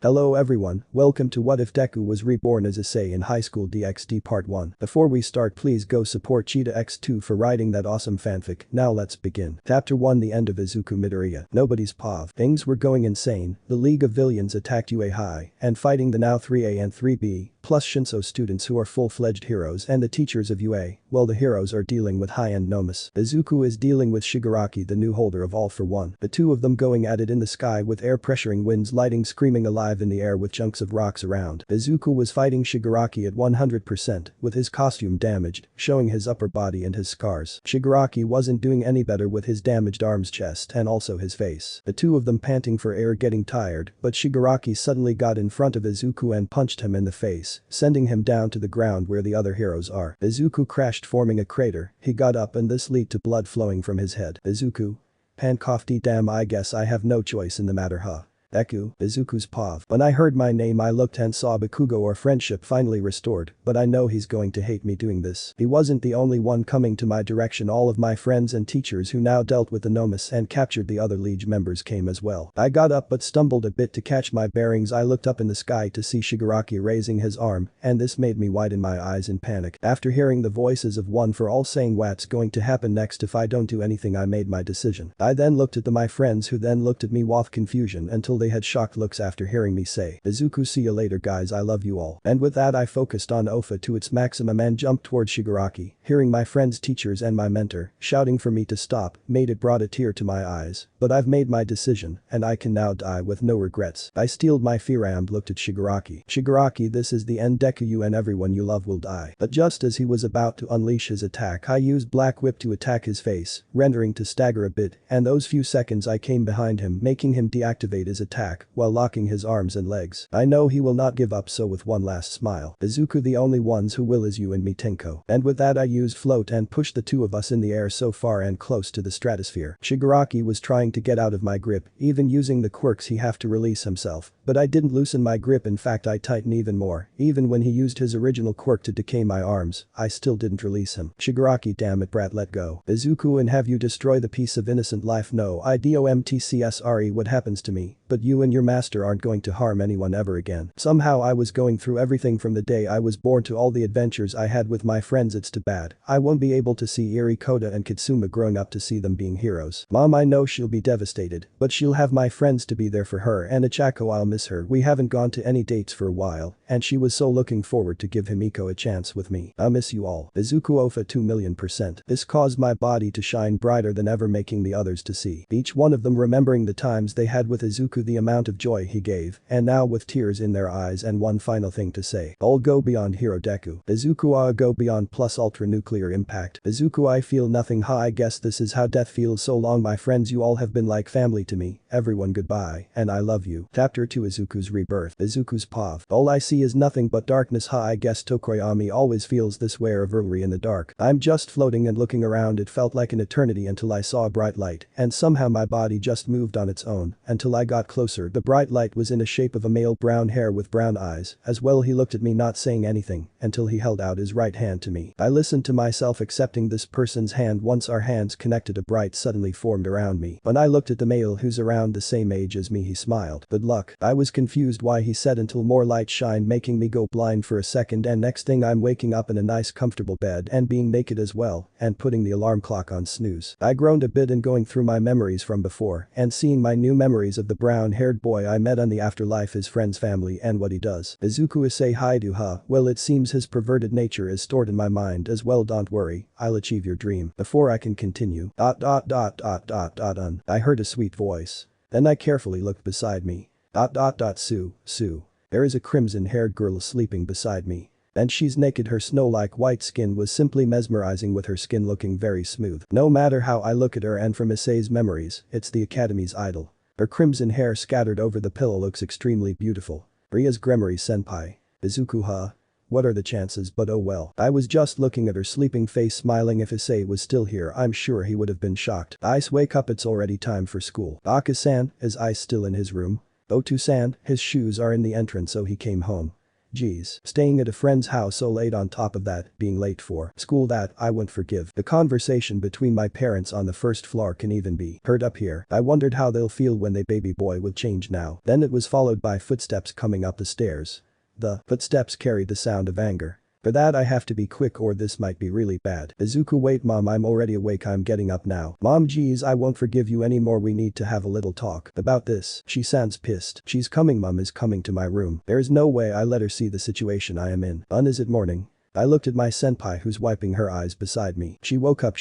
Hello everyone, welcome to What If Deku Was Reborn as Issei in Highschool DxD Part 1. Before we start, please go support Cheetah X2 for writing that awesome fanfic. Now let's begin. Chapter 1, The End of Izuku Midoriya. Nobody's POV. Things were going insane. The League of Villains attacked UA High and fighting the now 3A and 3B plus Shinso students who are full-fledged heroes and the teachers of UA, while the heroes are dealing with high-end nomas. Izuku is dealing with Shigaraki, the new holder of All for One. The two of them going at it in the sky with air pressuring winds lighting screaming alive in the air with chunks of rocks around. Izuku was fighting Shigaraki at 100% with his costume damaged, showing his upper body and his scars. Shigaraki wasn't doing any better with his damaged arms, chest and also his face. The two of them panting for air getting tired, but Shigaraki suddenly got in front of Izuku and punched him in the face, sending him down to the ground where the other heroes are. Izuku crashed, forming a crater. He got up and this led to blood flowing from his head. Izuku coughed. Damn, I guess I have no choice in the matter, huh? Deku, Izuku's POV. When I heard my name I looked and saw Bakugo, or friendship, finally restored, but I know he's going to hate me doing this. He wasn't the only one coming to my direction. All of my friends and teachers who now dealt with the Nomus and captured the other Liege members came as well. I got up but stumbled a bit to catch my bearings. I looked up in the sky to see Shigaraki raising his arm, and this made me widen my eyes in panic. After hearing the voices of One for All saying what's going to happen next if I don't do anything, I made my decision. I then looked at my friends who then looked at me with confusion until they had shocked looks after hearing me say, "Izuku, see you later guys, I love you all." And with that I focused on Ofa to its maximum and jumped towards Shigaraki. Hearing my friends, teachers and my mentor shouting for me to stop brought a tear to my eyes, but I've made my decision and I can now die with no regrets. I steeled my fear and looked at Shigaraki. Shigaraki, this is the end. Deku, you and everyone you love will die. But just as he was about to unleash his attack, I used Black Whip to attack his face, rendering to stagger a bit, and those few seconds I came behind him, making him deactivate his attack while locking his arms and legs. I know he will not give up, so with one last smile, "Izuku, the only ones who will is you and me, Tenko." And with that I used float and pushed the two of us in the air so far and close to the stratosphere. Shigaraki was trying to get out of my grip, even using the quirks he have to release himself, but I didn't loosen my grip. In fact, I tightened even more. Even when he used his original quirk to decay my arms, I still didn't release him. Shigaraki, damn it brat, let go. Izuku, and have you destroy the piece of innocent life? No, I don't care what happens to me, but you and your master aren't going to harm anyone ever again. Somehow I was going through everything from the day I was born to all the adventures I had with my friends. It's too bad I won't be able to see Eri, Koda and Kitsuma growing up to see them being heroes. Mom, I know she'll be devastated, but she'll have my friends to be there for her, and Ichako, I'll miss her. We haven't gone to any dates for a while, and she was so looking forward to give Himiko a chance with me. I'll miss you all. Izuku, Ofa, 2,000,000%. This caused my body to shine brighter than ever, making the others to see. Each one of them remembering the times they had with Izuku, the amount of joy he gave, and now with tears in their eyes and one final thing to say. All go beyond hero Deku. Izuku, I go beyond plus ultra nuclear impact. Izuku, I feel nothing. I guess this is how death feels. So long my friends, you all have been like family to me. Everyone goodbye, and I love you. Chapter 2, Izuku's rebirth. Izuku's POV. All I see is nothing but darkness. I guess Tokoyami always feels this way of early in the dark. I'm just floating and looking around. It felt like an eternity until I saw a bright light, and somehow my body just moved on its own until I got closer. The bright light was in the shape of a male, brown hair with brown eyes as well. He looked at me not saying anything until he held out his right hand to me. I listened to myself accepting this person's hand. Once our hands connected, a bright suddenly formed around me. When I looked at the male who's around the same age as me, he smiled. Good luck. I was confused why he said until more light shined, making me go blind for a second, and next thing I'm waking up in a nice comfortable bed and being naked as well and putting the alarm clock on snooze. I groaned a bit and going through my memories from before and seeing my new memories of the brown-haired boy I met on the afterlife, his friend's family and what he does. Izuku is say hi to her. Well, it seems his perverted nature is stored in my mind as well. Don't worry, I'll achieve your dream. Before I can continue, I heard a sweet voice. Then I carefully looked beside me. Sue. There is a crimson-haired girl sleeping beside me. And she's naked. Her snow-like white skin was simply mesmerizing, with her skin looking very smooth. No matter how I look at her, and from Issei's memories, it's the Academy's idol. Her crimson hair scattered over the pillow looks extremely beautiful. Rias Gremory senpai. Izuku, what are the chances? But oh well. I was just looking at her sleeping face, smiling. If Issei was still here, I'm sure he would have been shocked. Ice, wake up, it's already time for school. Aka-san, is Ice still in his room? Otu-san, his shoes are in the entrance, so he came home. Geez, staying at a friend's house so late on top of that, being late for school that I won't forgive. The conversation between my parents on the first floor can even be heard up here. I wondered how they'll feel when they baby boy will change now. Then it was followed by footsteps coming up the stairs. The footsteps carried the sound of anger. For that I have to be quick or this might be really bad. Izuku, wait mom, I'm already awake, I'm getting up now. Mom, geez, I won't forgive you anymore, we need to have a little talk about this. She sounds pissed. She's coming, mom is coming to my room. There is no way I let her see the situation I am in. Is it morning? I looked at my senpai who's wiping her eyes beside me. She woke up.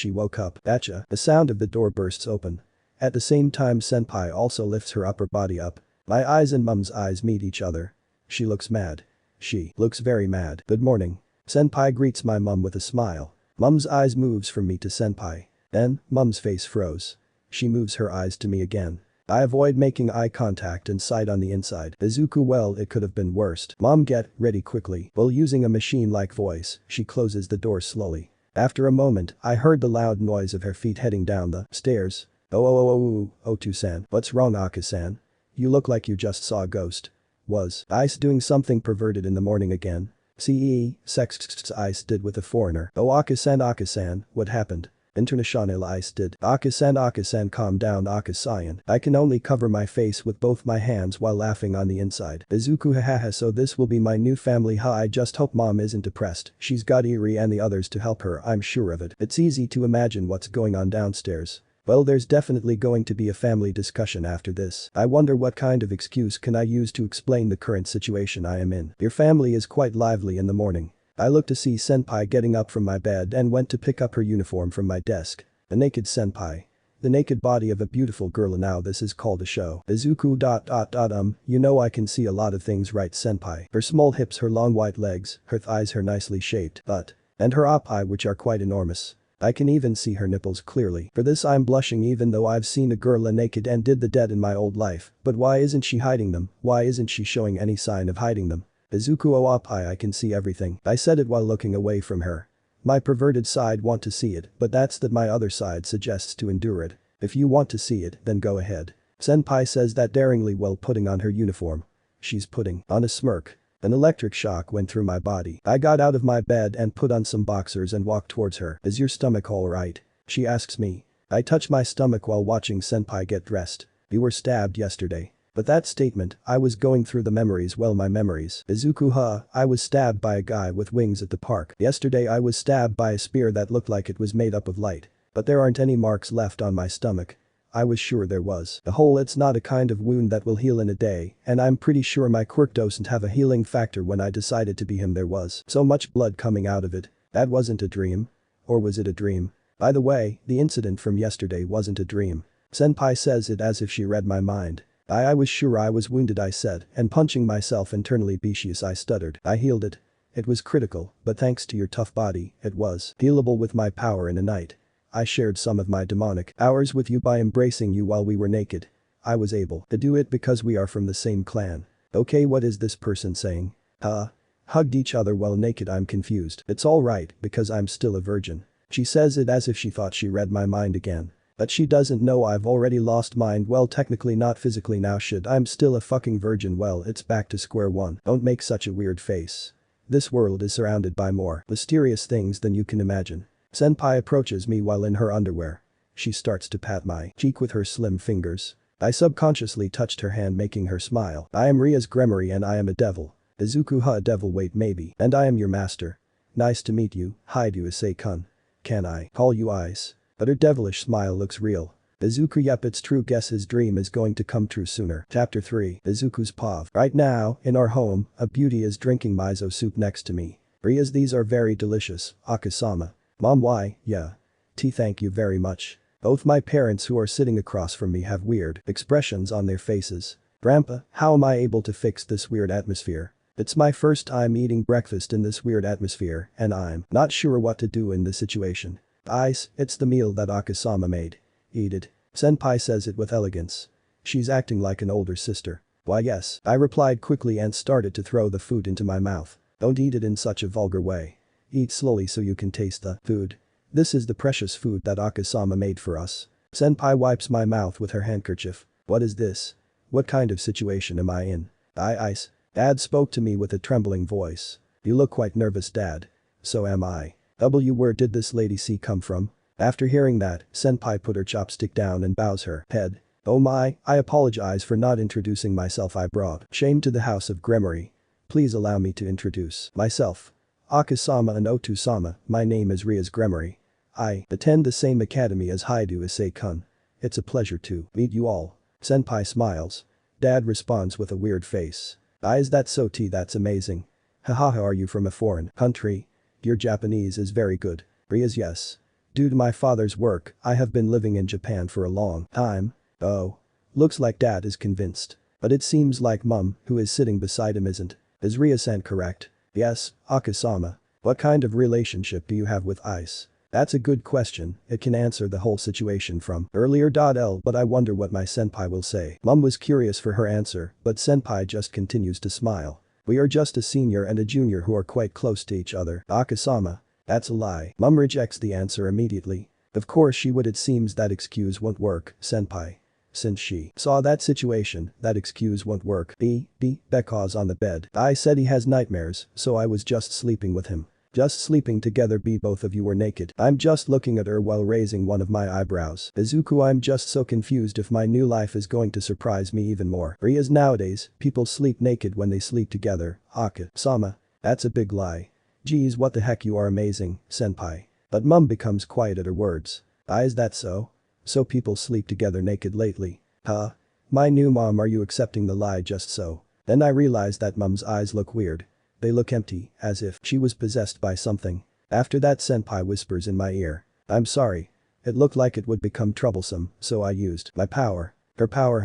Gotcha. The sound of the door bursts open. At the same time senpai also lifts her upper body up. My eyes and mom's eyes meet each other. She looks mad. She looks very mad. Good morning. Senpai greets my mum with a smile. Mum's eyes moves from me to senpai. Then, mum's face froze. She moves her eyes to me again. I avoid making eye contact and sighed on the inside. Izuku, well, it could have been worse. Mom, get ready quickly. While using a machine-like voice, she closes the door slowly. After a moment, I heard the loud noise of her feet heading down the stairs. Otu-san. What's wrong, Aka-san? You look like you just saw a ghost. Was Ice doing something perverted in the morning again? Sex Ice did with a foreigner. Oh, Aka-san, what happened? International Ice did. Aka-san, calm down, Aka-san. I can only cover my face with both my hands while laughing on the inside. Izuku, hahaha, so this will be my new family, I just hope mom isn't depressed. She's got Eri and the others to help her, I'm sure of it. It's easy to imagine what's going on downstairs. Well, there's definitely going to be a family discussion after this. I wonder what kind of excuse can I use to explain the current situation I am in. Your family is quite lively in the morning. I looked to see senpai getting up from my bed and went to pick up her uniform from my desk. A naked senpai. The naked body of a beautiful girl, and now this is called a show. Izuku ... You know I can see a lot of things, right senpai? Her small hips, her long white legs, her thighs, her nicely shaped butt. And her oppi, which are quite enormous. I can even see her nipples clearly. For this I'm blushing even though I've seen a girl naked and did the deed in my old life. But why isn't she hiding them? Why isn't she showing any sign of hiding them? Izuku Oapai, I can see everything. I said it while looking away from her. My perverted side want to see it, but that's that my other side suggests to endure it. If you want to see it, then go ahead. Senpai says that daringly while putting on her uniform. She's putting on a smirk. An electric shock went through my body. I got out of my bed and put on some boxers and walked towards her. Is your stomach alright? She asks me. I touch my stomach while watching senpai get dressed. You were stabbed yesterday. But that statement, I was going through the memories, well my memories. Izuku, I was stabbed by a guy with wings at the park. Yesterday I was stabbed by a spear that looked like it was made up of light. But there aren't any marks left on my stomach. I was sure there was. A hole, it's not a kind of wound that will heal in a day, and I'm pretty sure my quirk doesn't have a healing factor. When I decided to be him there was so much blood coming out of it. That wasn't a dream. Or was it a dream? By the way, the incident from yesterday wasn't a dream. Senpai says it as if she read my mind. I was sure I was wounded, I said, and punching myself internally Bicious I stuttered. I healed it. It was critical, but thanks to your tough body, it was healable with my power in a night. I shared some of my demonic hours with you by embracing you while we were naked. I was able to do it because we are from the same clan. Okay, what is this person saying? Hugged each other while naked, I'm confused. It's alright, because I'm still a virgin. She says it as if she thought she read my mind again. But she doesn't know I've already lost mind, well technically not physically now shit, I'm still a fucking virgin, well it's back to square one. Don't make such a weird face. This world is surrounded by more mysterious things than you can imagine. Senpai approaches me while in her underwear. She starts to pat my cheek with her slim fingers. I subconsciously touched her hand making her smile. I am Rias Gremory and I am a devil. Izuku, devil, wait maybe. And I am your master. Nice to meet you, hi do issei-kun. Can I call you Ice? But her devilish smile looks real. Izuku, yep it's true, guess his dream is going to come true sooner. Chapter 3, Izuku's Pav. Right now, in our home, a beauty is drinking miso soup next to me. Rias, these are very delicious, Akasama. Mom, why, yeah. Thank you very much. Both my parents who are sitting across from me have weird expressions on their faces. Grandpa, how am I able to fix this weird atmosphere? It's my first time eating breakfast in this weird atmosphere and I'm not sure what to do in this situation. Ice, it's the meal that Akasama made. Eat it. Senpai says it with elegance. She's acting like an older sister. Why yes, I replied quickly and started to throw the food into my mouth. Don't eat it in such a vulgar way. Eat slowly so you can taste the food. This is the precious food that Akasama made for us. Senpai wipes my mouth with her handkerchief. What is this? What kind of situation am I in? Ice. Dad spoke to me with a trembling voice. You look quite nervous, Dad. So am I. Where did this lady C come from? After hearing that, Senpai put her chopstick down and bows her head. Oh my, I apologize for not introducing myself. I brought shame to the house of Gremory. Please allow me to introduce myself. Akasama and Otu-sama, my name is Rias Gremory. I attend the same academy as Haidu Issei-kun. It's a pleasure to meet you all. Senpai smiles. Dad responds with a weird face. Is that so? That's amazing. Hahaha, are you from a foreign country? Your Japanese is very good. Rias, yes. Due to my father's work, I have been living in Japan for a long time. Oh. Looks like Dad is convinced. But it seems like Mum, who is sitting beside him, isn't. Is Rias-san correct? Yes, Akasama. What kind of relationship do you have with Ice? That's a good question, it can answer the whole situation from earlier. L but I wonder what my senpai will say. Mum was curious for her answer, but senpai just continues to smile. We are just a senior and a junior who are quite close to each other. Akasama. That's a lie. Mum rejects the answer immediately. Of course she would. It seems that excuse won't work, senpai. Since she saw that situation, that excuse won't work. Because on the bed. I said he has nightmares, so I was just sleeping with him. Just sleeping together. Both of you were naked. I'm just looking at her while raising one of my eyebrows. Izuku, I'm just so confused if my new life is going to surprise me even more. Rias, nowadays, people sleep naked when they sleep together. Aka-sama. That's a big lie. Geez, what the heck, you are amazing, senpai. But Mum becomes quiet at her words. Is that so? So people sleep together naked lately. Huh? My new mom, are you accepting the lie just so? Then I realize that Mum's eyes look weird. They look empty, as if she was possessed by something. After that, senpai whispers in my ear. I'm sorry. It looked like it would become troublesome, so I used my power. Her power.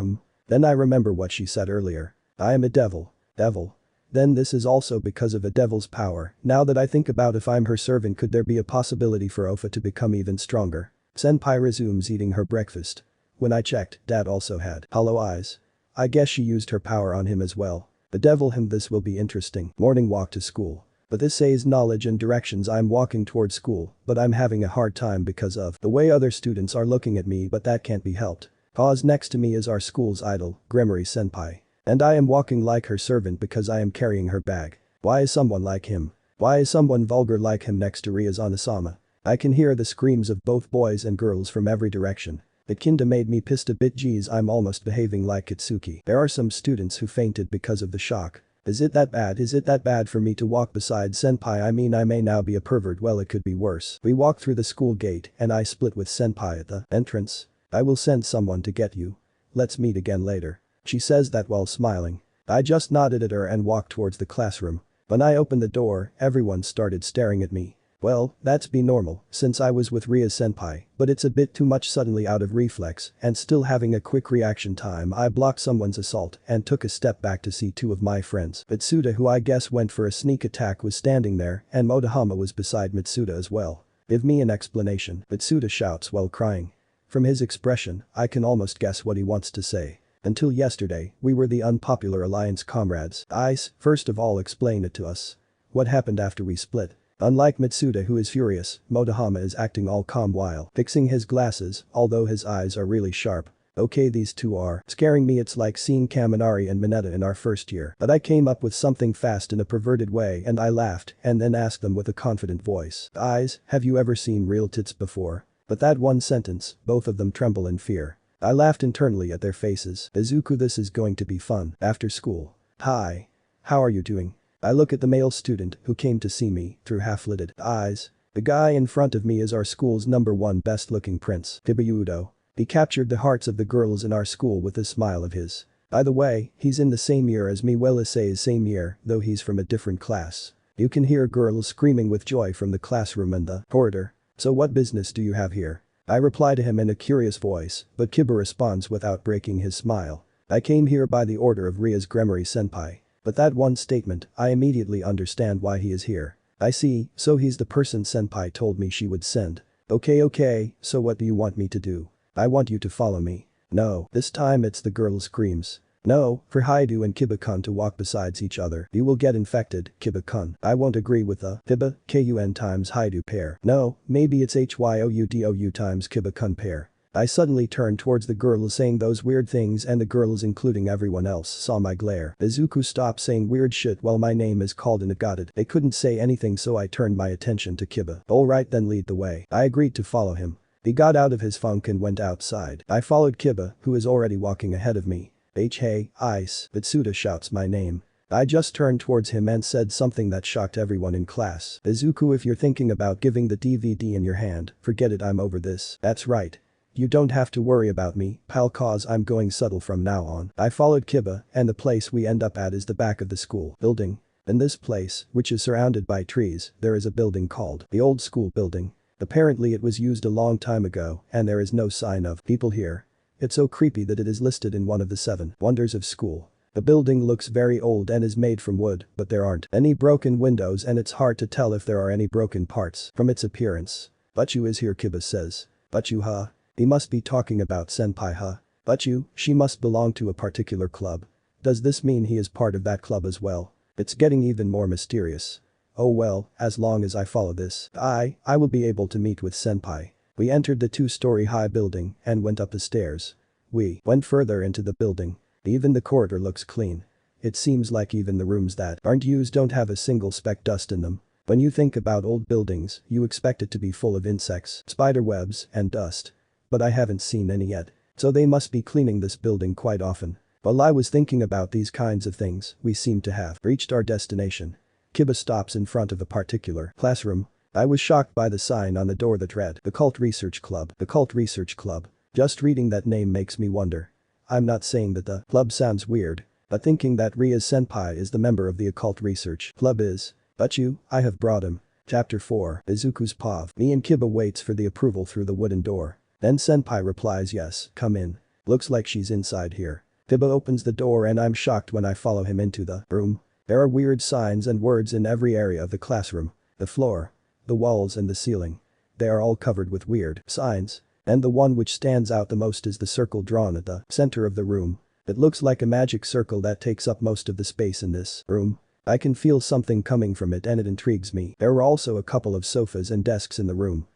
Then I remember what she said earlier. I am a devil. Devil. Then this is also because of a devil's power. Now that I think about, if I'm her servant, could there be a possibility for Ofa to become even stronger? Senpai resumes eating her breakfast. When I checked, Dad also had hollow eyes. I guess she used her power on him as well. The devil. This will be interesting. Morning walk to school. But this says knowledge and directions. I'm walking towards school, but I'm having a hard time because of the way other students are looking at me, but that can't be helped. Cause next to me is our school's idol, Gremory senpai. And I am walking like her servant because I am carrying her bag. Why is someone like him? Why is someone vulgar like him next to Rias Onasama? I can hear the screams of both boys and girls from every direction. It kinda made me pissed a bit. Geez, I'm almost behaving like Kitsuki. There are some students who fainted because of the shock. Is it that bad? Is it that bad for me to walk beside senpai? I mean, I may now be a pervert. Well, it could be worse. We walk through the school gate and I split with senpai at the entrance. I will send someone to get you. Let's meet again later. She says that while smiling. I just nodded at her and walked towards the classroom. When I opened the door, everyone started staring at me. Well, that's be normal, since I was with Rias senpai, but it's a bit too much. Suddenly, out of reflex and still having a quick reaction time, I blocked someone's assault and took a step back to see two of my friends. Mitsuda, who I guess went for a sneak attack, was standing there, and Motohama was beside Mitsuda as well. Give me an explanation, Mitsuda shouts while crying. From his expression, I can almost guess what he wants to say. Until yesterday, we were the unpopular alliance comrades. Ice, first of all, explain it to us. What happened after we split? Unlike Mitsuda, who is furious, Motohama is acting all calm while fixing his glasses, although his eyes are really sharp. Okay, these two are scaring me. It's like seeing Kaminari and Mineta in our first year. But I came up with something fast in a perverted way and I laughed and then asked them with a confident voice. Eyes, have you ever seen real tits before? But that one sentence, both of them tremble in fear. I laughed internally at their faces. Izuku, this is going to be fun. After school. Hi. How are you doing? I look at the male student who came to see me through half-lidded eyes. The guy in front of me is our school's #1 best-looking prince, Hibuyudo. He captured the hearts of the girls in our school with this smile of his. By the way, he's in the same year as me. Well, issei's same year, though he's from a different class. You can hear girls screaming with joy from the classroom and the corridor. So what business do you have here? I reply to him in a curious voice, but Kiba responds without breaking his smile. I came here by the order of Rias Gremory senpai. But that one statement, I immediately understand why he is here. I see, so he's the person senpai told me she would send. Okay, so what do you want me to do? I want you to follow me. No, this time it's the girl screams. No, for Haidu and Kiba-kun to walk besides each other, you will get infected, Kiba-kun. I won't agree with the Hiba, Kun times Haidu pair. No, maybe it's Hyoudu times Kiba-kun pair. I suddenly turned towards the girls saying those weird things and the girls including everyone else saw my glare. Izuku stopped saying weird shit while my name is called and it got it. They couldn't say anything so I turned my attention to Kiba. Alright then lead the way. I agreed to follow him. He got out of his funk and went outside. I followed Kiba, who is already walking ahead of me. Hey, ice, Bitsuda shouts my name. I just turned towards him and said something that shocked everyone in class. Izuku, if you're thinking about giving the DVD in your hand, forget it, I'm over this. That's right. You don't have to worry about me, pal, cause I'm going subtle from now on. I followed Kiba, and the place we end up at is the back of the school building. In this place, which is surrounded by trees, there is a building called the old school building. Apparently it was used a long time ago, and there is no sign of people here. It's so creepy that it is listed in one of the 7 wonders of school. The building looks very old and is made from wood, but there aren't any broken windows and it's hard to tell if there are any broken parts from its appearance. Butchu is here, Kiba says. Butchu, huh? He must be talking about senpai, huh? Butchu, she must belong to a particular club. Does this mean he is part of that club as well? It's getting even more mysterious. Oh well, as long as I follow this, I will be able to meet with senpai. We entered the 2-story high building and went up the stairs. We went further into the building. Even the corridor looks clean. It seems like even the rooms that aren't used don't have a single speck dust in them. When you think about old buildings, you expect it to be full of insects, spider webs, and dust. But I haven't seen any yet. So they must be cleaning this building quite often. While I was thinking about these kinds of things, we seem to have reached our destination. Kiba stops in front of a particular classroom. I was shocked by the sign on the door that read, "The Cult Research Club." The Cult Research Club. Just reading that name makes me wonder. I'm not saying that the club sounds weird, but thinking that Rias senpai is the member of the occult research club is. Butchu, I have brought him. Chapter 4, Izuku's Pav. Me and Kiba waits for the approval through the wooden door. Then senpai replies, yes, come in. Looks like she's inside here. Kiba opens the door and I'm shocked when I follow him into the room. There are weird signs and words in every area of the classroom. The floor, the walls and the ceiling. They are all covered with weird signs. And the one which stands out the most is the circle drawn at the center of the room. It looks like a magic circle that takes up most of the space in this room. I can feel something coming from it and it intrigues me. There are also a couple of sofas and desks in the room.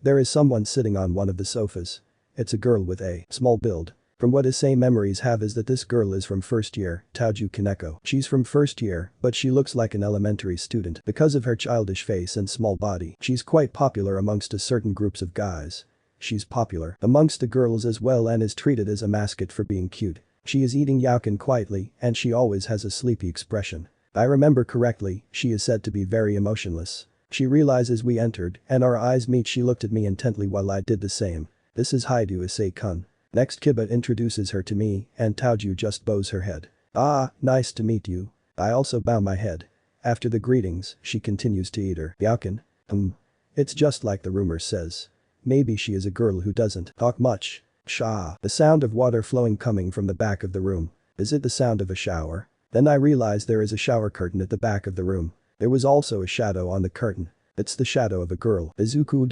There is someone sitting on one of the sofas. It's a girl with a small build. From what issei memories have is that this girl is from first year, Taoju Kaneko. She's from first year, but she looks like an elementary student because of her childish face and small body. She's quite popular amongst a certain groups of guys. She's popular amongst the girls as well and is treated as a mascot for being cute. She is eating yakin quietly and she always has a sleepy expression. I remember correctly, she is said to be very emotionless. She realizes we entered and our eyes meet. She looked at me intently while I did the same. This is Haidu Issei-kun. Next Kiba introduces her to me and Taoju just bows her head. Ah, nice to meet you. I also bow my head. After the greetings, she continues to eat her yakin. It's just like the rumor says. Maybe she is a girl who doesn't talk much. Sha. The sound of water flowing coming from the back of the room. Is it the sound of a shower? Then I realize there is a shower curtain at the back of the room. There was also a shadow on the curtain. It's the shadow of a girl. Izuku ...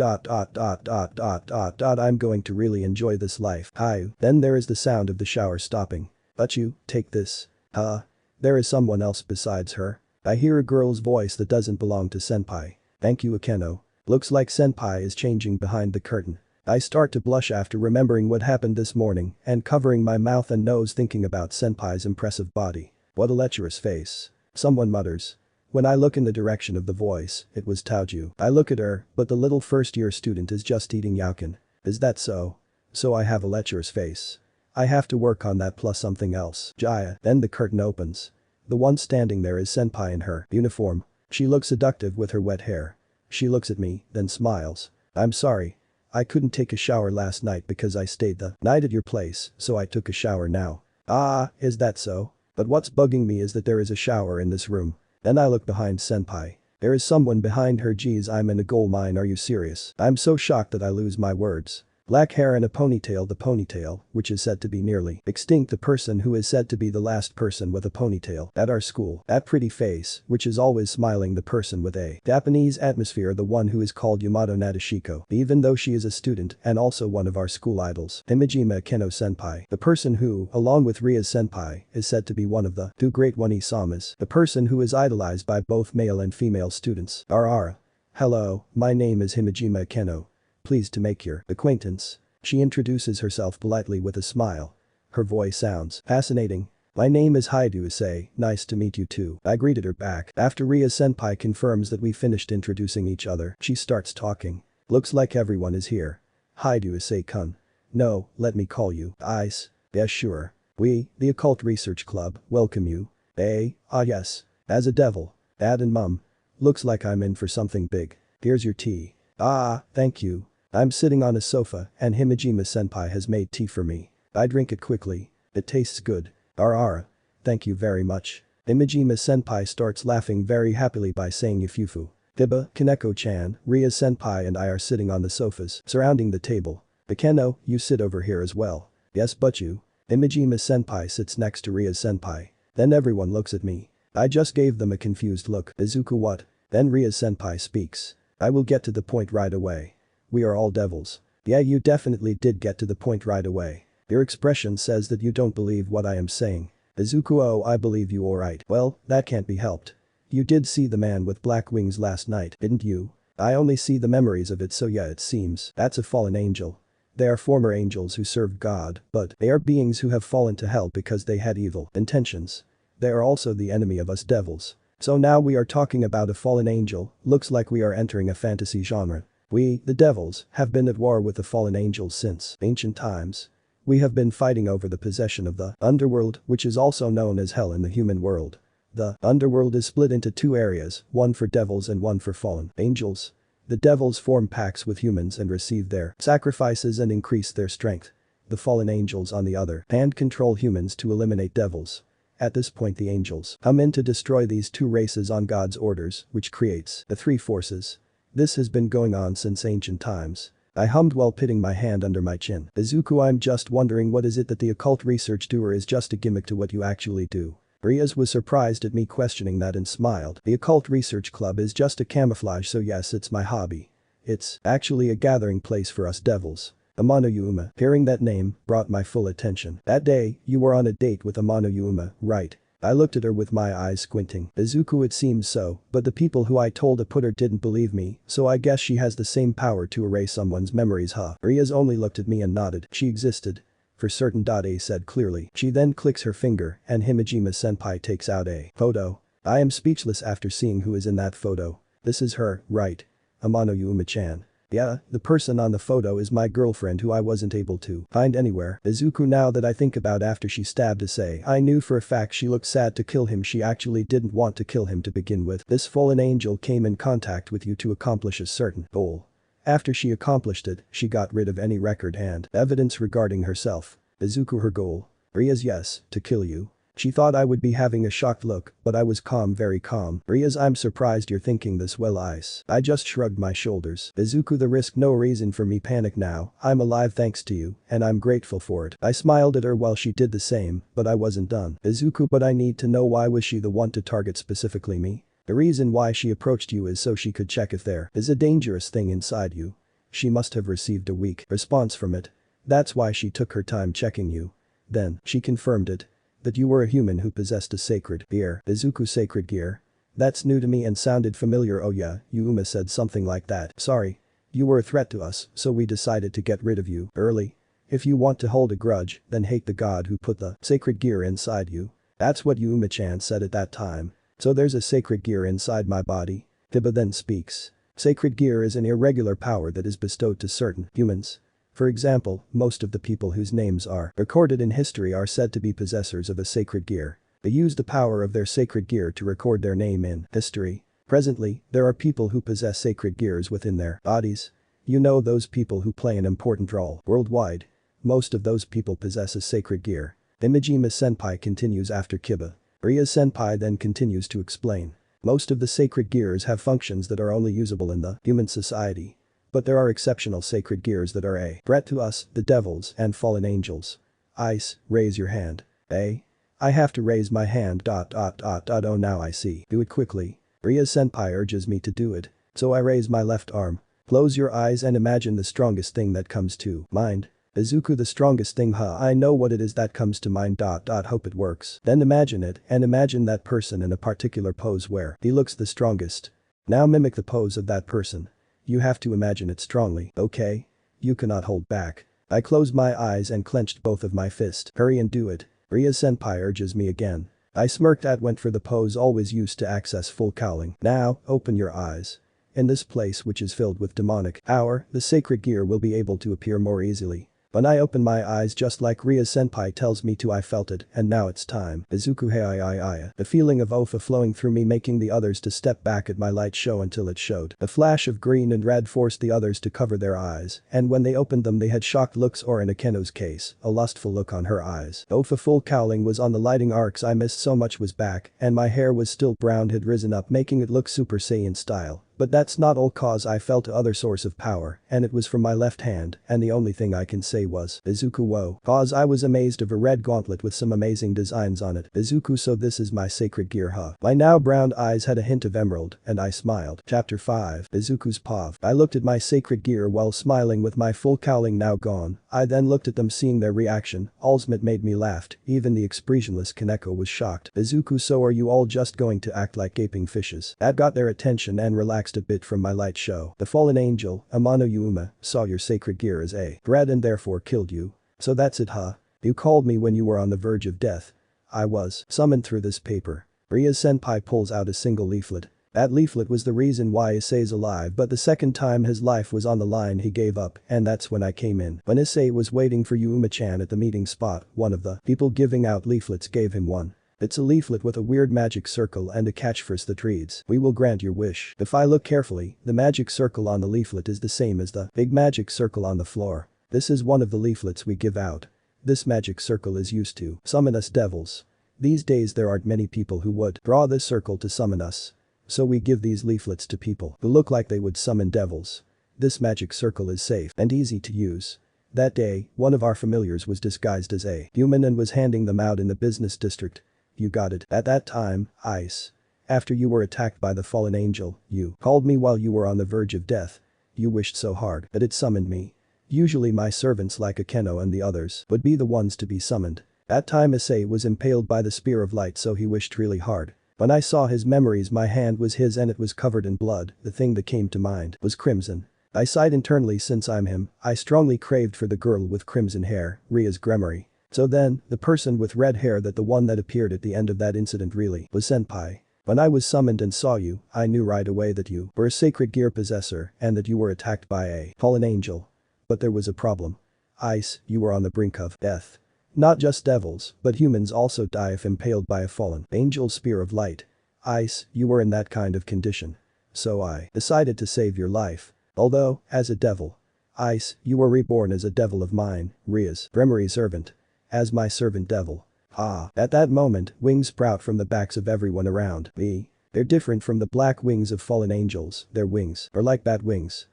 I'm going to really enjoy this life. Hi. Then there is the sound of the shower stopping. Butchu, take this. There is someone else besides her. I hear a girl's voice that doesn't belong to senpai. Thank you, Akeno. Looks like senpai is changing behind the curtain. I start to blush after remembering what happened this morning and covering my mouth and nose thinking about senpai's impressive body. What a lecherous face. Someone mutters. When I look in the direction of the voice, it was Taoju. I look at her, but the little first-year student is just eating yakin. Is that so? So I have a lecherous face. I have to work on that plus something else. Jaya. Then the curtain opens. The one standing there is senpai in her uniform. She looks seductive with her wet hair. She looks at me, then smiles. I'm sorry. I couldn't take a shower last night because I stayed the night at your place, so I took a shower now. Ah, is that so? But what's bugging me is that there is a shower in this room. Then I look behind senpai. There is someone behind her. Geez, I'm in a gold mine, are you serious? I'm so shocked that I lose my words. Black hair and a ponytail. The ponytail, which is said to be nearly extinct. The person who is said to be the last person with a ponytail at our school. That pretty face, which is always smiling. The person with a Japanese atmosphere. The one who is called Yamato Nadeshiko. Even though she is a student and also one of our school idols. Himejima Akeno senpai. The person who, along with Rias senpai, is said to be one of the 2 great one-isamas. The person who is idolized by both male and female students. Hello, my name is Himejima Akeno. Pleased to make your acquaintance. She introduces herself politely with a smile. Her voice sounds fascinating. My name is Issei, nice to meet you too. I greeted her back. After Ria-senpai confirms that we finished introducing each other, she starts talking. Looks like everyone is here. Issei-kun. No, let me call you Ice. Yeah, sure. We, the Occult Research Club, welcome you. Yes. As a devil. Dad and Mum. Looks like I'm in for something big. Here's your tea. Ah, thank you. I'm sitting on a sofa and Himejima-senpai has made tea for me. I drink it quickly. It tastes good. Ara. Thank you very much. Himejima-senpai starts laughing very happily by saying Yufufu. Hiba, Kaneko-chan, Ria-senpai and I are sitting on the sofas, surrounding the table. Akeno, you sit over here as well. Yes, but you. Himejima-senpai sits next to Ria-senpai. Then everyone looks at me. I just gave them a confused look. Izuku what? Then Ria-senpai speaks. I will get to the point right away. We are all devils. Yeah, you definitely did get to the point right away. Your expression says that you don't believe what I am saying. Izuku, oh, I believe you alright. Well, that can't be helped. You did see the man with black wings last night, didn't you? I only see the memories of it, so yeah, it seems that's a fallen angel. They are former angels who served God, but they are beings who have fallen to hell because they had evil intentions. They are also the enemy of us devils. So now we are talking about a fallen angel. Looks like we are entering a fantasy genre. We, the devils, have been at war with the fallen angels since ancient times. We have been fighting over the possession of the underworld, which is also known as hell in the human world. The underworld is split into two areas, one for devils and one for fallen angels. The devils form pacts with humans and receive their sacrifices and increase their strength. The fallen angels, on the other hand, control humans to eliminate devils. At this point, the angels come in to destroy these two races on God's orders, which creates the three forces. This has been going on since ancient times. I hummed while pitting my hand under my chin. Izuku, I'm just wondering, what is it that the occult research doer is just a gimmick to what you actually do? Rias was surprised at me questioning that and smiled. The occult research club is just a camouflage, so yes, it's my hobby. It's actually a gathering place for us devils. Amano Yuma, hearing that name, brought my full attention. That day, you were on a date with Amano Yuma, right? I looked at her with my eyes squinting. Izuku, it seems so, but the people who I told to put her didn't believe me, so I guess she has the same power to erase someone's memories, huh? Rias only looked at me and nodded. She existed. For certain. A said clearly. She then clicks her finger and Himejima-senpai takes out a photo. I am speechless after seeing who is in that photo. This is her, right? Amano Yuma-chan. Yeah, the person on the photo is my girlfriend who I wasn't able to find anywhere. Izuku, now that I think about after she stabbed Issei, I knew for a fact she looked sad to kill him. She actually didn't want to kill him to begin with. This fallen angel came in contact with you to accomplish a certain goal. After she accomplished it, she got rid of any record and evidence regarding herself. Izuku, her goal? Rias, yes, to kill you. She thought I would be having a shocked look, but I was calm, very calm. Rias, I'm surprised you're thinking this well, Ice. I just shrugged my shoulders. Izuku, the risk, no reason for me panic now. I'm alive thanks to you, and I'm grateful for it. I smiled at her while she did the same, but I wasn't done. Izuku, but I need to know, why was she the one to target specifically me? The reason why she approached you is so she could check if there is a dangerous thing inside you. She must have received a weak response from it. That's why she took her time checking you. Then, she confirmed it. That you were a human who possessed a sacred gear. Izuku, sacred gear? That's new to me and sounded familiar. Oh yeah, Yuma said something like that. Sorry. You were a threat to us, so we decided to get rid of you early. If you want to hold a grudge, then hate the god who put the sacred gear inside you. That's what Yuma-chan said at that time. So there's a sacred gear inside my body? Hiba then speaks. Sacred gear is an irregular power that is bestowed to certain humans. For example, most of the people whose names are recorded in history are said to be possessors of a sacred gear. They use the power of their sacred gear to record their name in history. Presently, there are people who possess sacred gears within their bodies. You know, those people who play an important role worldwide. Most of those people possess a sacred gear. Himejima-senpai continues after Kiba. Ria-senpai then continues to explain. Most of the sacred gears have functions that are only usable in the human society. But there are exceptional sacred gears that are a threat to us, the devils and fallen angels. Ice, raise your hand. I have to raise my hand. Oh, now I see. Do it quickly. Ria-senpai urges me to do it. So I raise my left arm. Close your eyes and imagine the strongest thing that comes to mind. Izuku, the strongest thing, huh? I know what it is that comes to mind. Hope it works. Then imagine it and imagine that person in a particular pose where he looks the strongest. Now mimic the pose of that person. You have to imagine it strongly, okay? You cannot hold back. I closed my eyes and clenched both of my fists. Hurry and do it. Ria-senpai urges me again. I smirked and went for the pose always used to access full cowling. Now, open your eyes. In this place which is filled with demonic power, the sacred gear will be able to appear more easily. When I opened my eyes just like Ria-senpai tells me to, I felt it, and now it's time. Izuku Midoriya. The feeling of Ofa flowing through me, making the others to step back at my light show until it showed. The flash of green and red forced the others to cover their eyes, and when they opened them they had shocked looks, or in Akeno's case, a lustful look on her eyes. Ofa full cowling was on. The lighting arcs I missed so much was back, and my hair was still brown, had risen up, making it look Super Saiyan style. But that's not all, cause I felt other source of power, and it was from my left hand, and the only thing I can say was, Izuku whoa. Cause I was amazed of a red gauntlet with some amazing designs on it. Izuku, so this is my sacred gear, huh? My now brown eyes had a hint of emerald, and I smiled. Chapter 5. Izuku's POV. I looked at my sacred gear while smiling with my full cowling now gone. I then looked at them, seeing their reaction. Ultimate made me laughed, even the expressionless Kaneko was shocked. Izuku, so are you all just going to act like gaping fishes? That got their attention and relaxed a bit from my light show. The fallen angel, Amano Yuma, saw your sacred gear as a threat and therefore killed you. So that's it, huh? You called me when you were on the verge of death. I was summoned through this paper. Ria-senpai pulls out a single leaflet. That leaflet was the reason why Issei's alive, but the second time his life was on the line he gave up, and that's when I came in. When Issei was waiting for Yuma-chan at the meeting spot, one of the people giving out leaflets gave him one. It's a leaflet with a weird magic circle and a catchphrase that reads, "We will grant your wish." If I look carefully, the magic circle on the leaflet is the same as the big magic circle on the floor. This is one of the leaflets we give out. This magic circle is used to summon us devils. These days there aren't many people who would draw this circle to summon us. So we give these leaflets to people who look like they would summon devils. This magic circle is safe and easy to use. That day, one of our familiars was disguised as a human and was handing them out in the business district. You got it. At that time, Ice. After you were attacked by the fallen angel, you called me while you were on the verge of death. You wished so hard that it summoned me. Usually my servants like Akeno and the others would be the ones to be summoned. That time Issei was impaled by the spear of light, so he wished really hard. When I saw his memories, my hand was his and it was covered in blood. The thing that came to mind was crimson. I sighed internally, since I'm him, I strongly craved for the girl with crimson hair, Ria's Gremory. So then, the person with red hair, that the one that appeared at the end of that incident really was senpai. When I was summoned and saw you, I knew right away that you were a sacred gear possessor and that you were attacked by a fallen angel. But there was a problem. Ice, you were on the brink of death. Not just devils, but humans also die if impaled by a fallen angel's spear of light. Ice, you were in that kind of condition. So I decided to save your life. Although, as a devil. Ice, you were reborn as a devil of mine, Ria's Gremory servant. As my servant devil. At that moment, wings sprout from the backs of everyone around me. They're different from the black wings of fallen angels, their wings are like bat wings.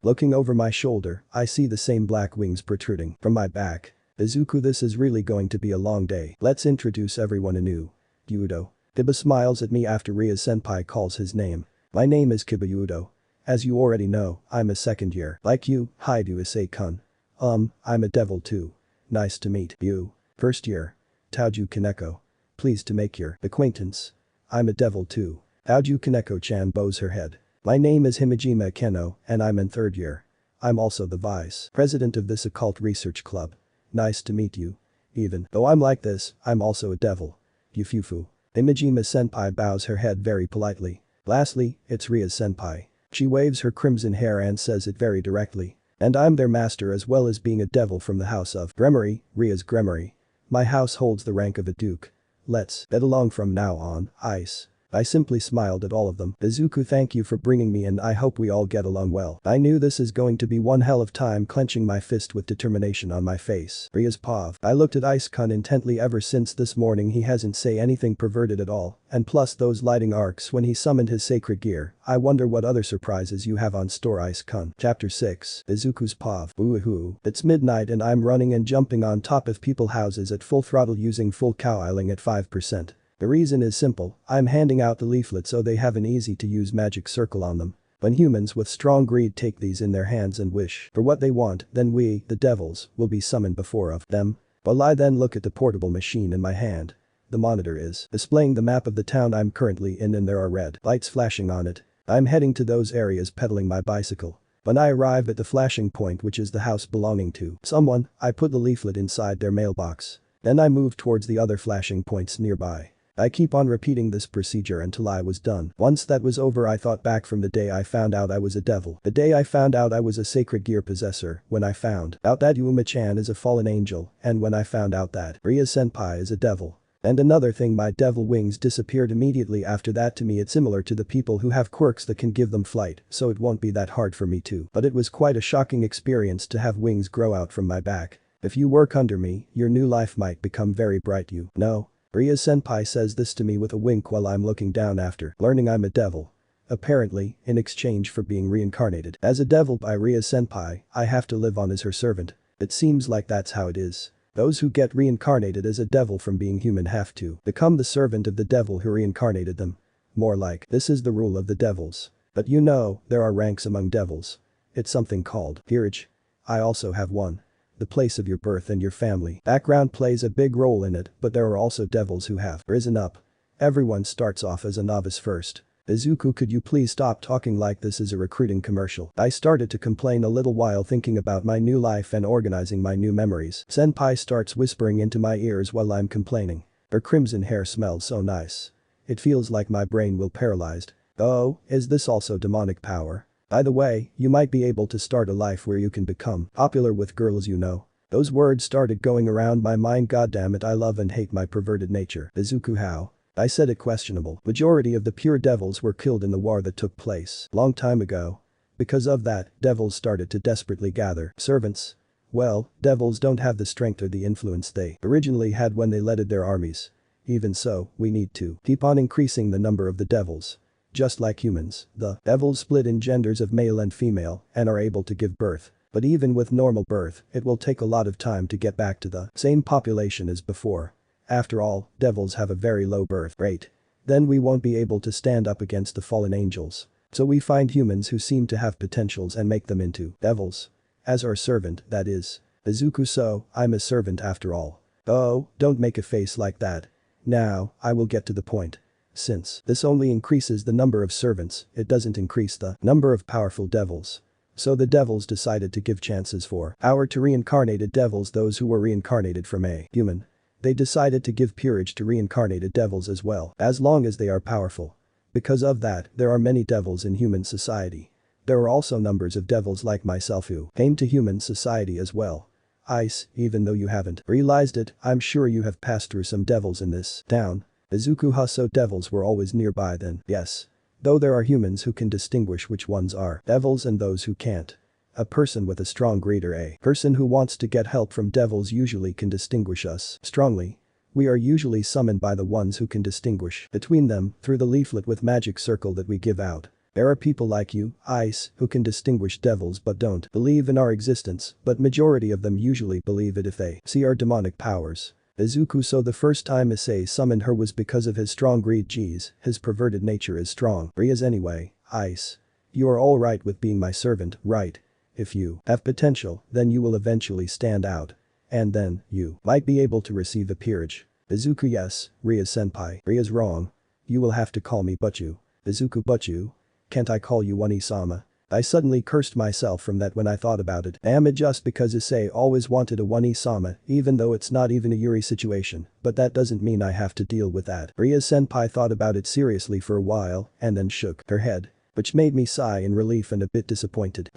Looking over my shoulder, I see the same black wings protruding from my back. Izuku, this is really going to be a long day. Let's introduce everyone anew. Yudo. Kiba smiles at me after Ria-senpai calls his name. My name is Kiba Yudo. As you already know, I'm a second year. Like you, hi to Issei-kun. I'm a devil too. Nice to meet you. First year. Taoju Kaneko. Pleased to make your acquaintance. I'm a devil too. Taoju Kaneko-chan bows her head. My name is Himejima Akeno, and I'm in third year. I'm also the vice president of this occult research club. Nice to meet you. Even though I'm like this, I'm also a devil. Yufufu. Himejima-senpai bows her head very politely. Lastly, it's Ria-senpai. She waves her crimson hair and says it very directly. And I'm their master, as well as being a devil from the house of Gremory, Ria's Gremory. My house holds the rank of a duke. Let's get along from now on, Ice. I simply smiled at all of them. Izuku, thank you for bringing me in. I hope we all get along well. I knew this is going to be one hell of time, clenching my fist with determination on my face. Ria's POV. I looked at Ice-kun intently. Ever since this morning he hasn't say anything perverted at all, and plus those lighting arcs when he summoned his sacred gear. I wonder what other surprises you have on store, Ice-kun. Chapter 6. Izuku's POV. Woohoo. It's midnight and I'm running and jumping on top of people's houses at full throttle using full cowling at 5%. The reason is simple, I'm handing out the leaflets so they have an easy to use magic circle on them. When humans with strong greed take these in their hands and wish for what they want, then we, the devils, will be summoned before of them. While I then look at the portable machine in my hand. The monitor is displaying the map of the town I'm currently in and there are red lights flashing on it. I'm heading to those areas pedaling my bicycle. When I arrive at the flashing point, which is the house belonging to someone, I put the leaflet inside their mailbox. Then I move towards the other flashing points nearby. I keep on repeating this procedure until I was done. Once that was over, I thought back from the day I found out I was a devil. The day I found out I was a sacred gear possessor, when I found out that Uma-chan is a fallen angel, and when I found out that Ria-senpai is a devil. And another thing, my devil wings disappeared immediately after that. To me it's similar to the people who have quirks that can give them flight, so it won't be that hard for me too. But it was quite a shocking experience to have wings grow out from my back. If you work under me, your new life might become very bright. You know. Ria-senpai says this to me with a wink while I'm looking down after learning I'm a devil. Apparently, in exchange for being reincarnated as a devil by Ria-senpai, I have to live on as her servant. It seems like that's how it is. Those who get reincarnated as a devil from being human have to become the servant of the devil who reincarnated them. More like, this is the rule of the devils. But you know, there are ranks among devils. It's something called peerage. I also have one. The place of your birth and your family background plays a big role in it, but there are also devils who have risen up. Everyone starts off as a novice first. Izuku, could you please stop talking like this is a recruiting commercial? I started to complain a little while thinking about my new life and organizing my new memories. Senpai starts whispering into my ears while I'm complaining. Her crimson hair smells so nice. It feels like my brain will paralyzed. Oh, is this also demonic power? By the way, you might be able to start a life where you can become popular with girls, you know. Those words started going around my mind. Goddammit, I love and hate my perverted nature. Izuku, how? I said it questionable. Majority of the pure devils were killed in the war that took place long time ago. Because of that, devils started to desperately gather servants. Well, devils don't have the strength or the influence they originally had when they led their armies. Even so, we need to keep on increasing the number of the devils. Just like humans, the devils split in genders of male and female and are able to give birth. But even with normal birth, it will take a lot of time to get back to the same population as before. After all, devils have a very low birth rate. Then we won't be able to stand up against the fallen angels. So we find humans who seem to have potentials and make them into devils. As our servant, that is. Izuku, so, I'm a servant after all. Oh, don't make a face like that. Now, I will get to the point. Since this only increases the number of servants, it doesn't increase the number of powerful devils. So the devils decided to give chances for our to reincarnated devils, those who were reincarnated from a human. They decided to give peerage to reincarnated devils as well, as long as they are powerful. Because of that, there are many devils in human society. There are also numbers of devils like myself who came to human society as well. Ice, even though you haven't realized it, I'm sure you have passed through some devils in this town. Izuku, so devils were always nearby then? Yes. Though there are humans who can distinguish which ones are devils and those who can't. A person with a strong greed or a person who wants to get help from devils usually can distinguish us strongly. We are usually summoned by the ones who can distinguish between them through the leaflet with magic circle that we give out. There are people like you, Ice, who can distinguish devils but don't believe in our existence, but majority of them usually believe it if they see our demonic powers. Izuku, so the first time Issei summoned her was because of his strong greed. Geez, his perverted nature is strong. Rias anyway. Ice. You are alright with being my servant, right? If you have potential, then you will eventually stand out. And then, you might be able to receive a peerage. Izuku, yes, Rias-senpai. Rias wrong. You will have to call me Butchu. Izuku, Butchu? Can't I call you One-sama? I suddenly cursed myself from that when I thought about it. Damn it, just because Issei always wanted a One-sama, even though it's not even a Yuri situation, but that doesn't mean I have to deal with that. Ria-senpai thought about it seriously for a while and then shook her head, which made me sigh in relief and a bit disappointed.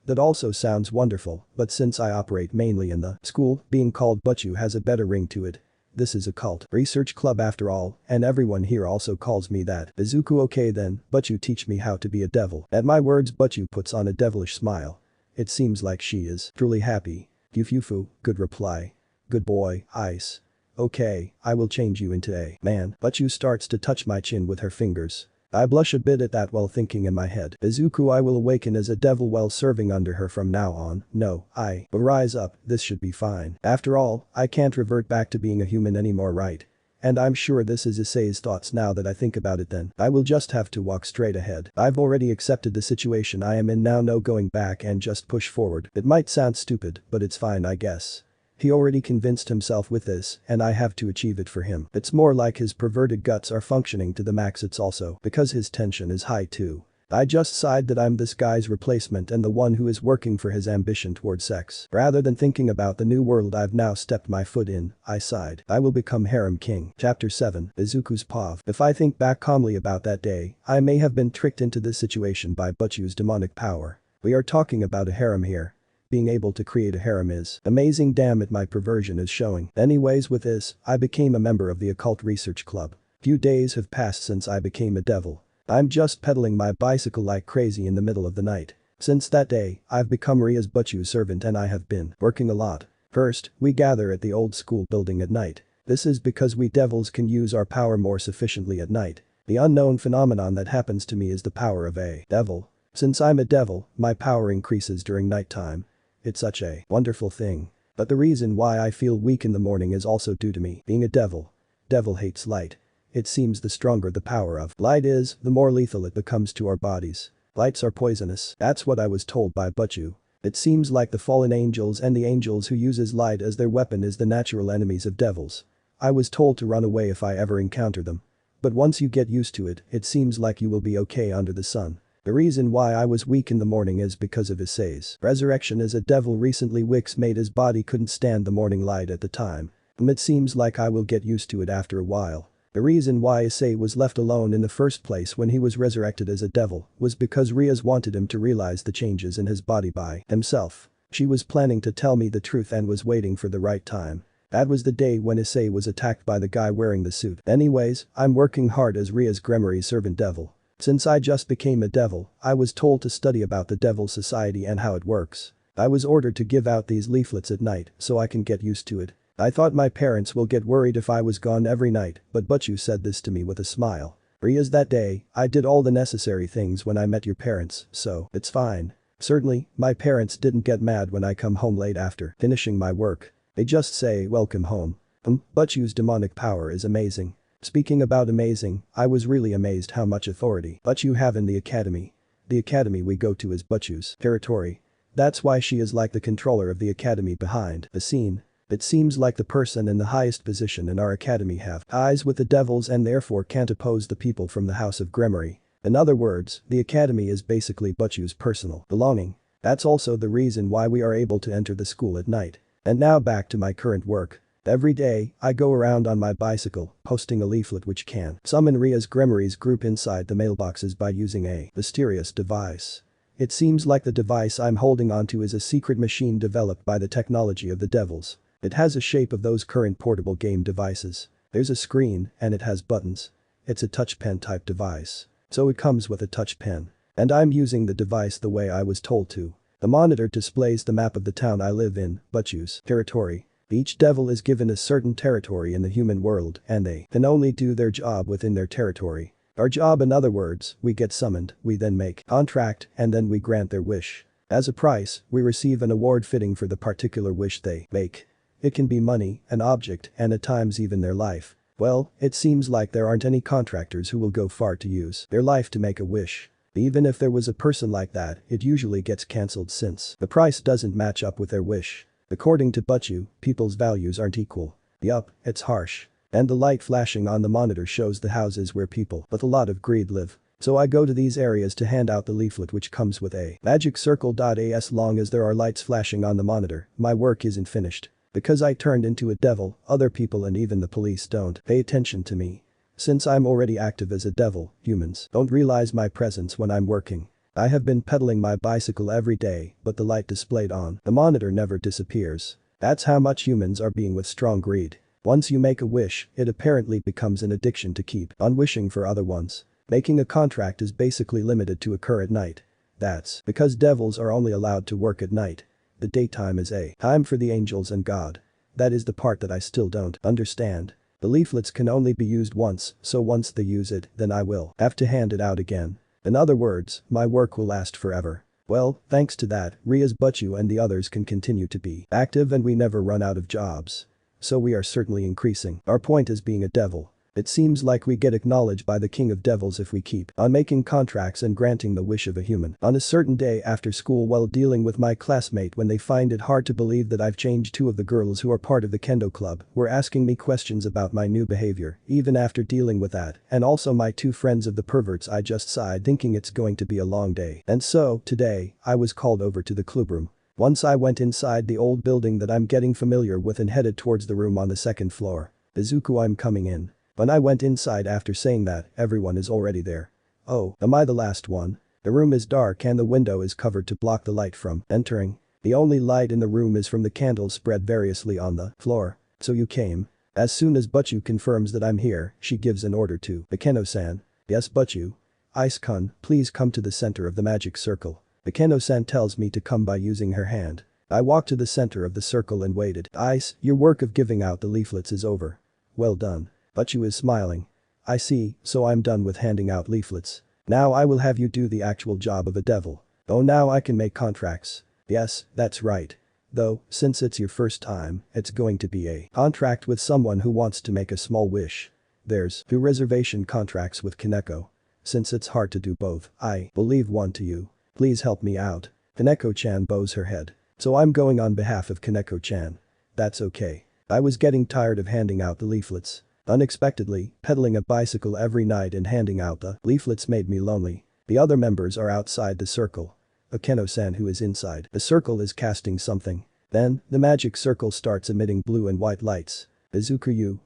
That also sounds wonderful, but since I operate mainly in the school, being called Butchu has a better ring to it. This is a cult research club after all, and everyone here also calls me that. Izuku, okay then, Butchu, teach me how to be a devil. At my words, Butchu puts on a devilish smile. It seems like she is truly happy. Yufufu, good reply. Good boy, Ice. Okay, I will change you into a man. Butchu starts to touch my chin with her fingers. I blush a bit at that while thinking in my head. Izuku, I will awaken as a devil while serving under her from now on. No, but rise up, this should be fine. After all, I can't revert back to being a human anymore, right? And I'm sure this is Issei's thoughts now that I think about it. Then I will just have to walk straight ahead. I've already accepted the situation I am in now, no going back and just push forward. It might sound stupid, but it's fine, I guess. He already convinced himself with this, and I have to achieve it for him. It's more like his perverted guts are functioning to the max. It's also because his tension is high too. I just sighed that I'm this guy's replacement and the one who is working for his ambition towards sex. Rather than thinking about the new world I've now stepped my foot in, I sighed. I will become harem king. Chapter 7. Izuku's POV. If I think back calmly about that day, I may have been tricked into this situation by Butchu's demonic power. We are talking about a harem here. Being able to create a harem is amazing, damn it, my perversion is showing. Anyways, with this, I became a member of the occult research club. Few days have passed since I became a devil. I'm just pedaling my bicycle like crazy in the middle of the night. Since that day, I've become Rias Butchu's servant and I have been working a lot. First, we gather at the old school building at night. This is because we devils can use our power more sufficiently at night. The unknown phenomenon that happens to me is the power of a devil. Since I'm a devil, my power increases during nighttime. It's such a wonderful thing. But the reason why I feel weak in the morning is also due to me being a devil. Devil hates light. It seems the stronger the power of light is, the more lethal it becomes to our bodies. Lights are poisonous. That's what I was told by Butchu. It seems like the fallen angels and the angels who uses light as their weapon is the natural enemies of devils. I was told to run away if I ever encounter them. But once you get used to it, it seems like you will be okay under the sun. The reason why I was weak in the morning is because of Issei's resurrection as a devil recently. Wix made his body couldn't stand the morning light at the time. It seems like I will get used to it after a while. The reason why Issei was left alone in the first place when he was resurrected as a devil was because Rias wanted him to realize the changes in his body by himself. She was planning to tell me the truth and was waiting for the right time. That was the day when Issei was attacked by the guy wearing the suit. Anyways, I'm working hard as Rias Gremory's servant devil. Since I just became a devil, I was told to study about the devil society and how it works. I was ordered to give out these leaflets at night so I can get used to it. I thought my parents will get worried if I was gone every night, but Butchu said this to me with a smile. Rias, that day, I did all the necessary things when I met your parents, so it's fine. Certainly, my parents didn't get mad when I come home late after finishing my work. They just say welcome home. Butchu's demonic power is amazing. Speaking about amazing, I was really amazed how much authority Butchu have in the academy. The academy we go to is Butchu's territory. That's why she is like the controller of the academy behind the scene. It seems like the person in the highest position in our academy have ties with the devils and therefore can't oppose the people from the House of Gremory. In other words, the academy is basically Butchu's personal belonging. That's also the reason why we are able to enter the school at night. And now back to my current work. Every day, I go around on my bicycle, posting a leaflet which can summon Rias Gremory's group inside the mailboxes by using a mysterious device. It seems like the device I'm holding onto is a secret machine developed by the technology of the devils. It has a shape of those current portable game devices. There's a screen, and it has buttons. It's a touch pen type device. So it comes with a touch pen. And I'm using the device the way I was told to. The monitor displays the map of the town I live in, Butchu's territory. Each devil is given a certain territory in the human world and they can only do their job within their territory. Our job, in other words, we get summoned, we then make contract and then we grant their wish. As a price, we receive an award fitting for the particular wish they make. It can be money, an object, and at times even their life. Well, it seems like there aren't any contractors who will go far to use their life to make a wish. Even if there was a person like that, it usually gets cancelled since the price doesn't match up with their wish. According to Butchu, people's values aren't equal. Yup, it's harsh. And the light flashing on the monitor shows the houses where people with a lot of greed live. So I go to these areas to hand out the leaflet which comes with a magic circle. As long as there are lights flashing on the monitor, my work isn't finished. Because I turned into a devil, other people and even the police don't pay attention to me. Since I'm already active as a devil, humans don't realize my presence when I'm working. I have been pedaling my bicycle every day, but the light displayed on the monitor never disappears. That's how much humans are being with strong greed. Once you make a wish, it apparently becomes an addiction to keep on wishing for other ones. Making a contract is basically limited to occur at night. That's because devils are only allowed to work at night. The daytime is a time for the angels and God. That is the part that I still don't understand. The leaflets can only be used once, so once they use it, then I will have to hand it out again. In other words, my work will last forever. Well, thanks to that, Rias Butchu and the others can continue to be active and we never run out of jobs. So we are certainly increasing our point as being a devil. It seems like we get acknowledged by the king of devils if we keep on making contracts and granting the wish of a human. On a certain day after school while dealing with my classmate when they find it hard to believe that I've changed, two of the girls who are part of the kendo club were asking me questions about my new behavior even after dealing with that, and also my two friends of the perverts. I just sighed thinking it's going to be a long day. And so, today, I was called over to the clubroom. Once I went inside the old building that I'm getting familiar with and headed towards the room on the second floor. Izuku, I'm coming in. When I went inside after saying that, everyone is already there. Oh, am I the last one? The room is dark and the window is covered to block the light from entering. The only light in the room is from the candles spread variously on the floor. So you came. As soon as Butchu confirms that I'm here, she gives an order to Akeno-san. Yes, Butchu. Ice-kun, please come to the center of the magic circle. Akeno-san tells me to come by using her hand. I walk to the center of the circle and waited. Ice, your work of giving out the leaflets is over. Well done. Butchu is smiling. I see, so I'm done with handing out leaflets. Now I will have you do the actual job of a devil. Oh, now I can make contracts. Yes, that's right. Though, since it's your first time, it's going to be a contract with someone who wants to make a small wish. There's 2 reservation contracts with Kaneko. Since it's hard to do both, I will leave one to you. Please help me out. Kaneko-chan bows her head. So I'm going on behalf of Kaneko-chan. That's okay. I was getting tired of handing out the leaflets. Unexpectedly, pedaling a bicycle every night and handing out the leaflets made me lonely. The other members are outside the circle. Akeno-san, who is inside the circle, is casting something. Then, the magic circle starts emitting blue and white lights. Izuku,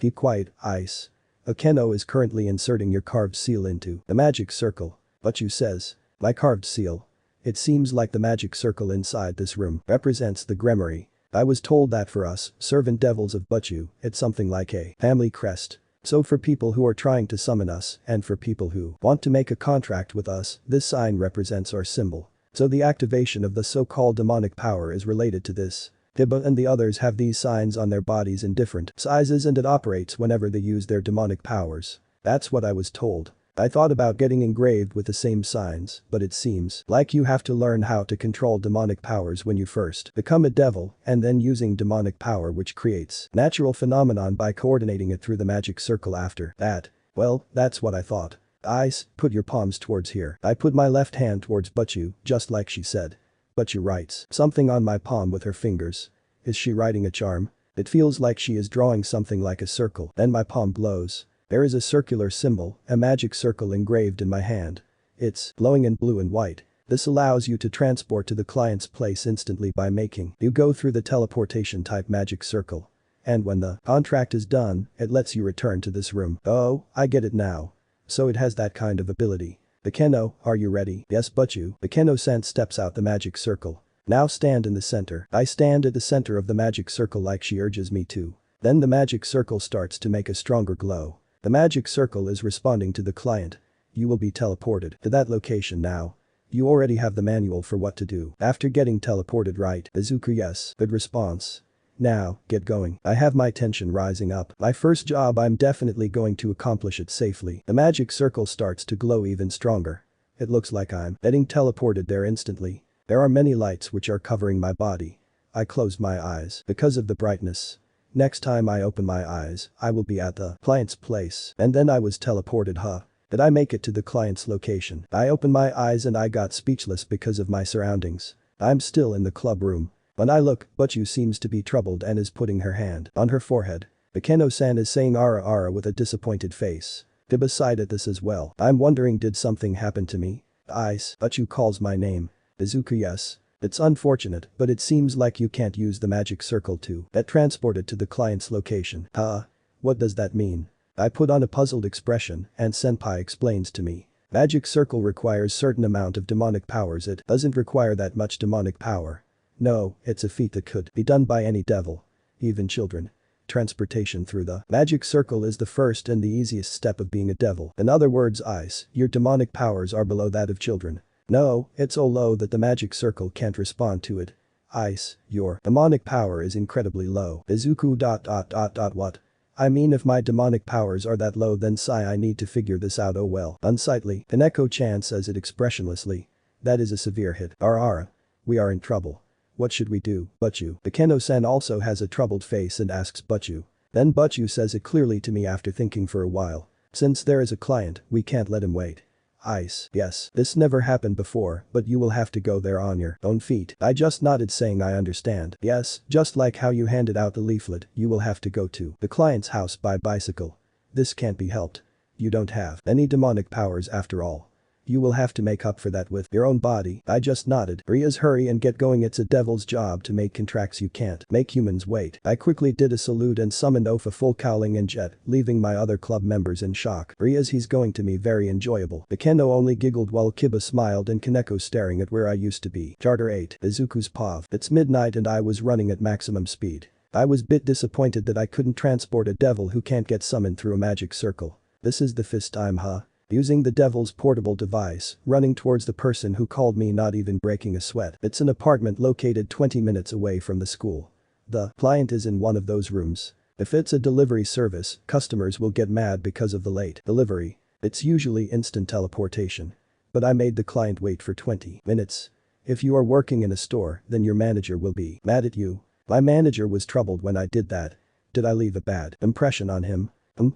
keep quiet, Ice. Akeno is currently inserting your carved seal into the magic circle. Butchu says, my carved seal. It seems like the magic circle inside this room represents the Gremory. I was told that for us, servant devils of Butchu, it's something like a family crest. So for people who are trying to summon us, and for people who want to make a contract with us, this sign represents our symbol. So the activation of the so-called demonic power is related to this. Hiba and the others have these signs on their bodies in different sizes and it operates whenever they use their demonic powers. That's what I was told. I thought about getting engraved with the same signs, but it seems like you have to learn how to control demonic powers when you first become a devil and then using demonic power which creates natural phenomenon by coordinating it through the magic circle after that. Well, that's what I thought. Ice, put your palms towards here. I put my left hand towards Butchu, just like she said. Butchu writes something on my palm with her fingers. Is she writing a charm? It feels like she is drawing something like a circle, then my palm glows. There is a circular symbol, a magic circle engraved in my hand. It's glowing in blue and white. This allows you to transport to the client's place instantly by making you go through the teleportation type magic circle. And when the contract is done, it lets you return to this room. Oh, I get it now. So it has that kind of ability. Akeno, are you ready? Yes, Butchu. Akeno-san steps out the magic circle. Now stand in the center. I stand at the center of the magic circle like she urges me to. Then the magic circle starts to make a stronger glow. The magic circle is responding to the client. You will be teleported to that location now. You already have the manual for what to do after getting teleported, right? Izuku, yes. Good response. Now, get going. I have my tension rising up. My first job, I'm definitely going to accomplish it safely. The magic circle starts to glow even stronger. It looks like I'm getting teleported there instantly. There are many lights which are covering my body. I close my eyes because of the brightness. Next time I open my eyes, I will be at the client's place. And then I was teleported, huh? Did I make it to the client's location? I opened my eyes and I got speechless because of my surroundings. I'm still in the club room. When I look, Butchu seems to be troubled and is putting her hand on her forehead. Akeno-san is saying ara ara with a disappointed face. Hiba sighed at this as well. I'm wondering, did something happen to me? Ice, Butchu calls my name. Izuku, yes. It's unfortunate, but it seems like you can't use the magic circle to get transported to the client's location. Huh? What does that mean? I put on a puzzled expression and Senpai explains to me. Magic circle requires certain amount of demonic powers. It doesn't require that much demonic power. No, it's a feat that could be done by any devil. Even children. Transportation through the magic circle is the first and the easiest step of being a devil. In other words, Ice, your demonic powers are below that of children. No, it's so low that the magic circle can't respond to it. Ice, your demonic power is incredibly low. Izuku ... What? I mean, if my demonic powers are that low, then I need to figure this out. Oh well. Unsightly. Kaneko-chan says it expressionlessly. That is a severe hit. Ara. We are in trouble. What should we do, Butchu? Akeno-san also has a troubled face and asks Butchu. Then Butchu says it clearly to me after thinking for a while. Since there is a client, we can't let him wait. Ice. Yes, this never happened before, but you will have to go there on your own feet. I just nodded saying I understand. Yes, just like how you handed out the leaflet, you will have to go to the client's house by bicycle. This can't be helped. You don't have any demonic powers after all. You will have to make up for that with your own body. I just nodded. Rias, hurry and get going, it's a devil's job to make contracts you can't make humans wait. I quickly did a salute and summoned Ofa full cowling and jet, leaving my other club members in shock. Rias, he's going to me very enjoyable. Akeno only giggled while Kiba smiled and Kaneko staring at where I used to be. Charter 8. Izuku's POV. It's midnight and I was running at maximum speed. I was bit disappointed that I couldn't transport a devil who can't get summoned through a magic circle. This is the fifth time, huh? Using the devil's portable device, running towards the person who called me, not even breaking a sweat. It's an apartment located 20 minutes away from the school. The client is in one of those rooms. If it's a delivery service, customers will get mad because of the late delivery. It's usually instant teleportation. But I made the client wait for 20 minutes. If you are working in a store, then your manager will be mad at you. My manager was troubled when I did that. Did I leave a bad impression on him?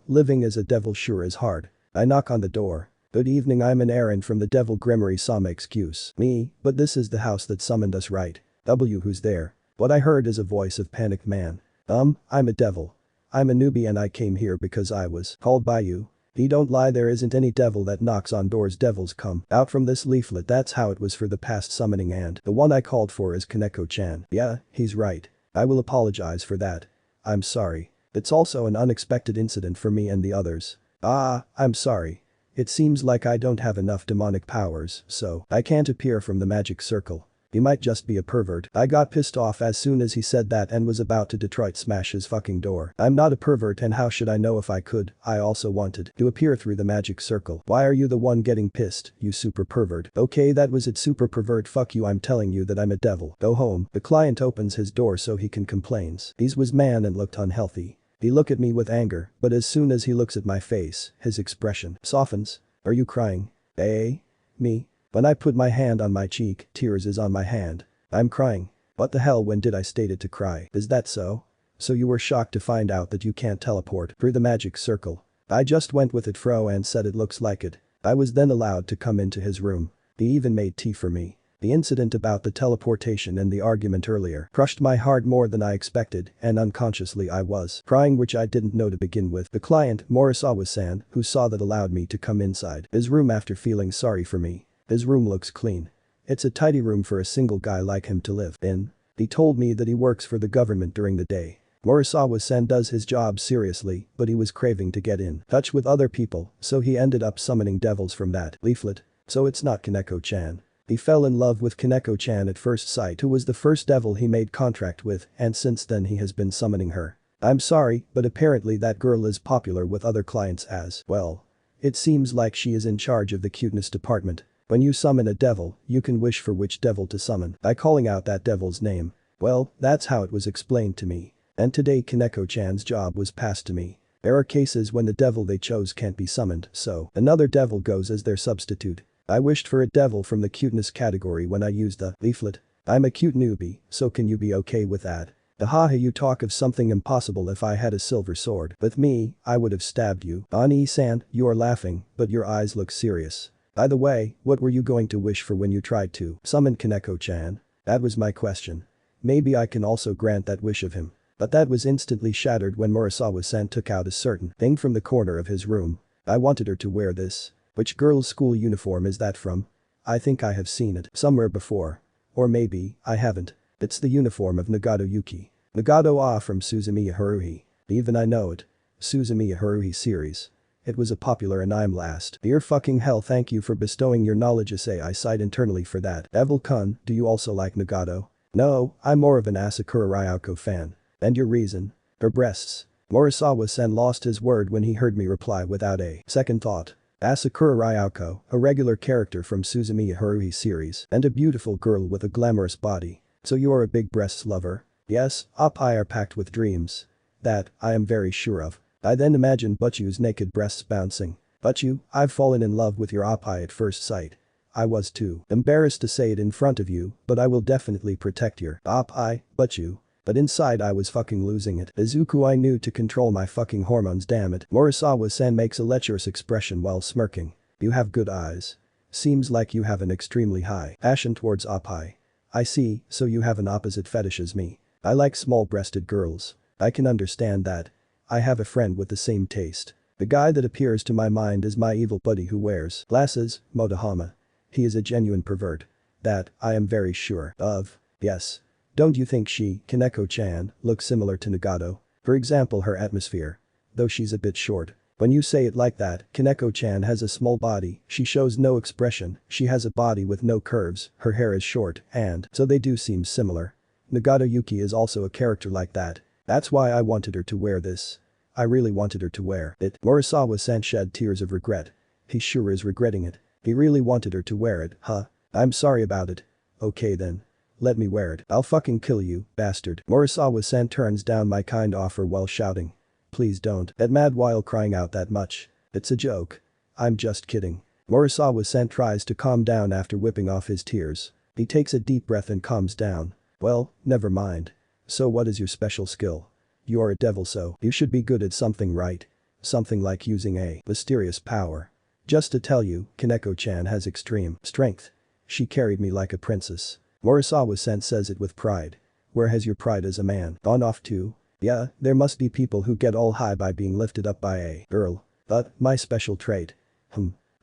Living as a devil sure is hard. I knock on the door. Good evening, I'm an errand from the devil Grimory. Sama, excuse me, but this is the house that summoned us, right? Who's there? What I heard is a voice of panicked man. I'm a devil. I'm a newbie and I came here because I was called by you. Don't lie, there isn't any devil that knocks on doors, devils come out from this leaflet. That's how it was for the past summoning, and the one I called for is Kaneko-chan. Yeah, he's right. I will apologize for that. I'm sorry. It's also an unexpected incident for me and the others. I'm sorry. It seems like I don't have enough demonic powers, so I can't appear from the magic circle. He might just be a pervert. I got pissed off as soon as he said that and was about to Detroit smash his fucking door. I'm not a pervert, and how should I know if I could? I also wanted to appear through the magic circle. Why are you the one getting pissed, you super pervert? Okay, that was it, super pervert, fuck you, I'm telling you that I'm a devil. Go home. The client opens his door so he can complains. He was man and looked unhealthy. He looked at me with anger, but as soon as he looks at my face, his expression softens. Are you crying? Me? When I put my hand on my cheek, tears is on my hand. I'm crying. What the hell, when did I stated to cry? Is that so? So you were shocked to find out that you can't teleport through the magic circle. I just went with it, fro, and said it looks like it. I was then allowed to come into his room. He even made tea for me. The incident about the teleportation and the argument earlier crushed my heart more than I expected, and unconsciously I was crying, which I didn't know to begin with. The client, Morisawa-san, who saw that, allowed me to come inside his room after feeling sorry for me. His room looks clean. It's a tidy room for a single guy like him to live in. He told me that he works for the government during the day. Morisawa-san does his job seriously, but he was craving to get in touch with other people, so he ended up summoning devils from that leaflet. So it's not Kaneko-chan. He fell in love with Kaneko-chan at first sight, who was the first devil he made contract with, and since then he has been summoning her. I'm sorry, but apparently that girl is popular with other clients as well. It seems like she is in charge of the cuteness department. When you summon a devil, you can wish for which devil to summon by calling out that devil's name. Well, that's how it was explained to me. And today Kaneko-chan's job was passed to me. There are cases when the devil they chose can't be summoned, so another devil goes as their substitute. I wished for a devil from the cuteness category when I used the leaflet. I'm a cute newbie, so can you be okay with that? Haha, you talk of something impossible. If I had a silver sword with me, I would have stabbed you. Ani-san, you are laughing, but your eyes look serious. By the way, what were you going to wish for when you tried to summon Kaneko-chan? That was my question. Maybe I can also grant that wish of him. But that was instantly shattered when Morisawa-san took out a certain thing from the corner of his room. I wanted her to wear this. Which girl's school uniform is that from? I think I have seen it somewhere before. Or maybe I haven't. It's the uniform of Nagato Yuki. Nagato from Suzumiya Haruhi. Even I know it. Suzumiya Haruhi series. It was a popular and I'm last. Dear fucking hell, thank you for bestowing your knowledge issei. I sighed internally for that. Evil-kun, do you also like Nagato? No, I'm more of an Asakura Ryoko fan. And your reason? Her breasts. Morisawa-san lost his word when he heard me reply without a second thought. Asakura Ryoko, a regular character from Suzumiya Haruhi series, and a beautiful girl with a glamorous body. So you are a big breasts lover? Yes, I are packed with dreams. That, I am very sure of. I then imagined Butchu's naked breasts bouncing. Butchu, I've fallen in love with your oppai at first sight. I was too embarrassed to say it in front of you, but I will definitely protect your oppai, Butchu. But inside I was fucking losing it. Izuku, I knew to control my fucking hormones, damn it. Morisawa-san makes a lecherous expression while smirking. You have good eyes. Seems like you have an extremely high passion towards oppai. I see, so you have an opposite fetish as me. I like small-breasted girls. I can understand that. I have a friend with the same taste. The guy that appears to my mind is my evil buddy who wears glasses, Motohama. He is a genuine pervert. That, I am very sure of. Yes. Don't you think she, Kaneko-chan, looks similar to Nagato? For example, her atmosphere. Though she's a bit short. When you say it like that, Kaneko-chan has a small body, she shows no expression, she has a body with no curves, her hair is short, and so they do seem similar. Nagato Yuki is also a character like that. That's why I wanted her to wear this. I really wanted her to wear it. Morisawa-san shed tears of regret. He sure is regretting it. He really wanted her to wear it, huh? I'm sorry about it. Okay then. Let me wear it. I'll fucking kill you, bastard. Morisawa-san turns down my kind offer while shouting. Please don't get mad while crying out that much. It's a joke. I'm just kidding. Morisawa-san tries to calm down after whipping off his tears. He takes a deep breath and calms down. Well, never mind. So what is your special skill? You're a devil, so you should be good at something, right? Something like using a mysterious power. Just to tell you, Kaneko-chan has extreme strength. She carried me like a princess. Morisawa-san says it with pride. Where has your pride as a man gone off to? Yeah, there must be people who get all high by being lifted up by a girl. But, my special trait.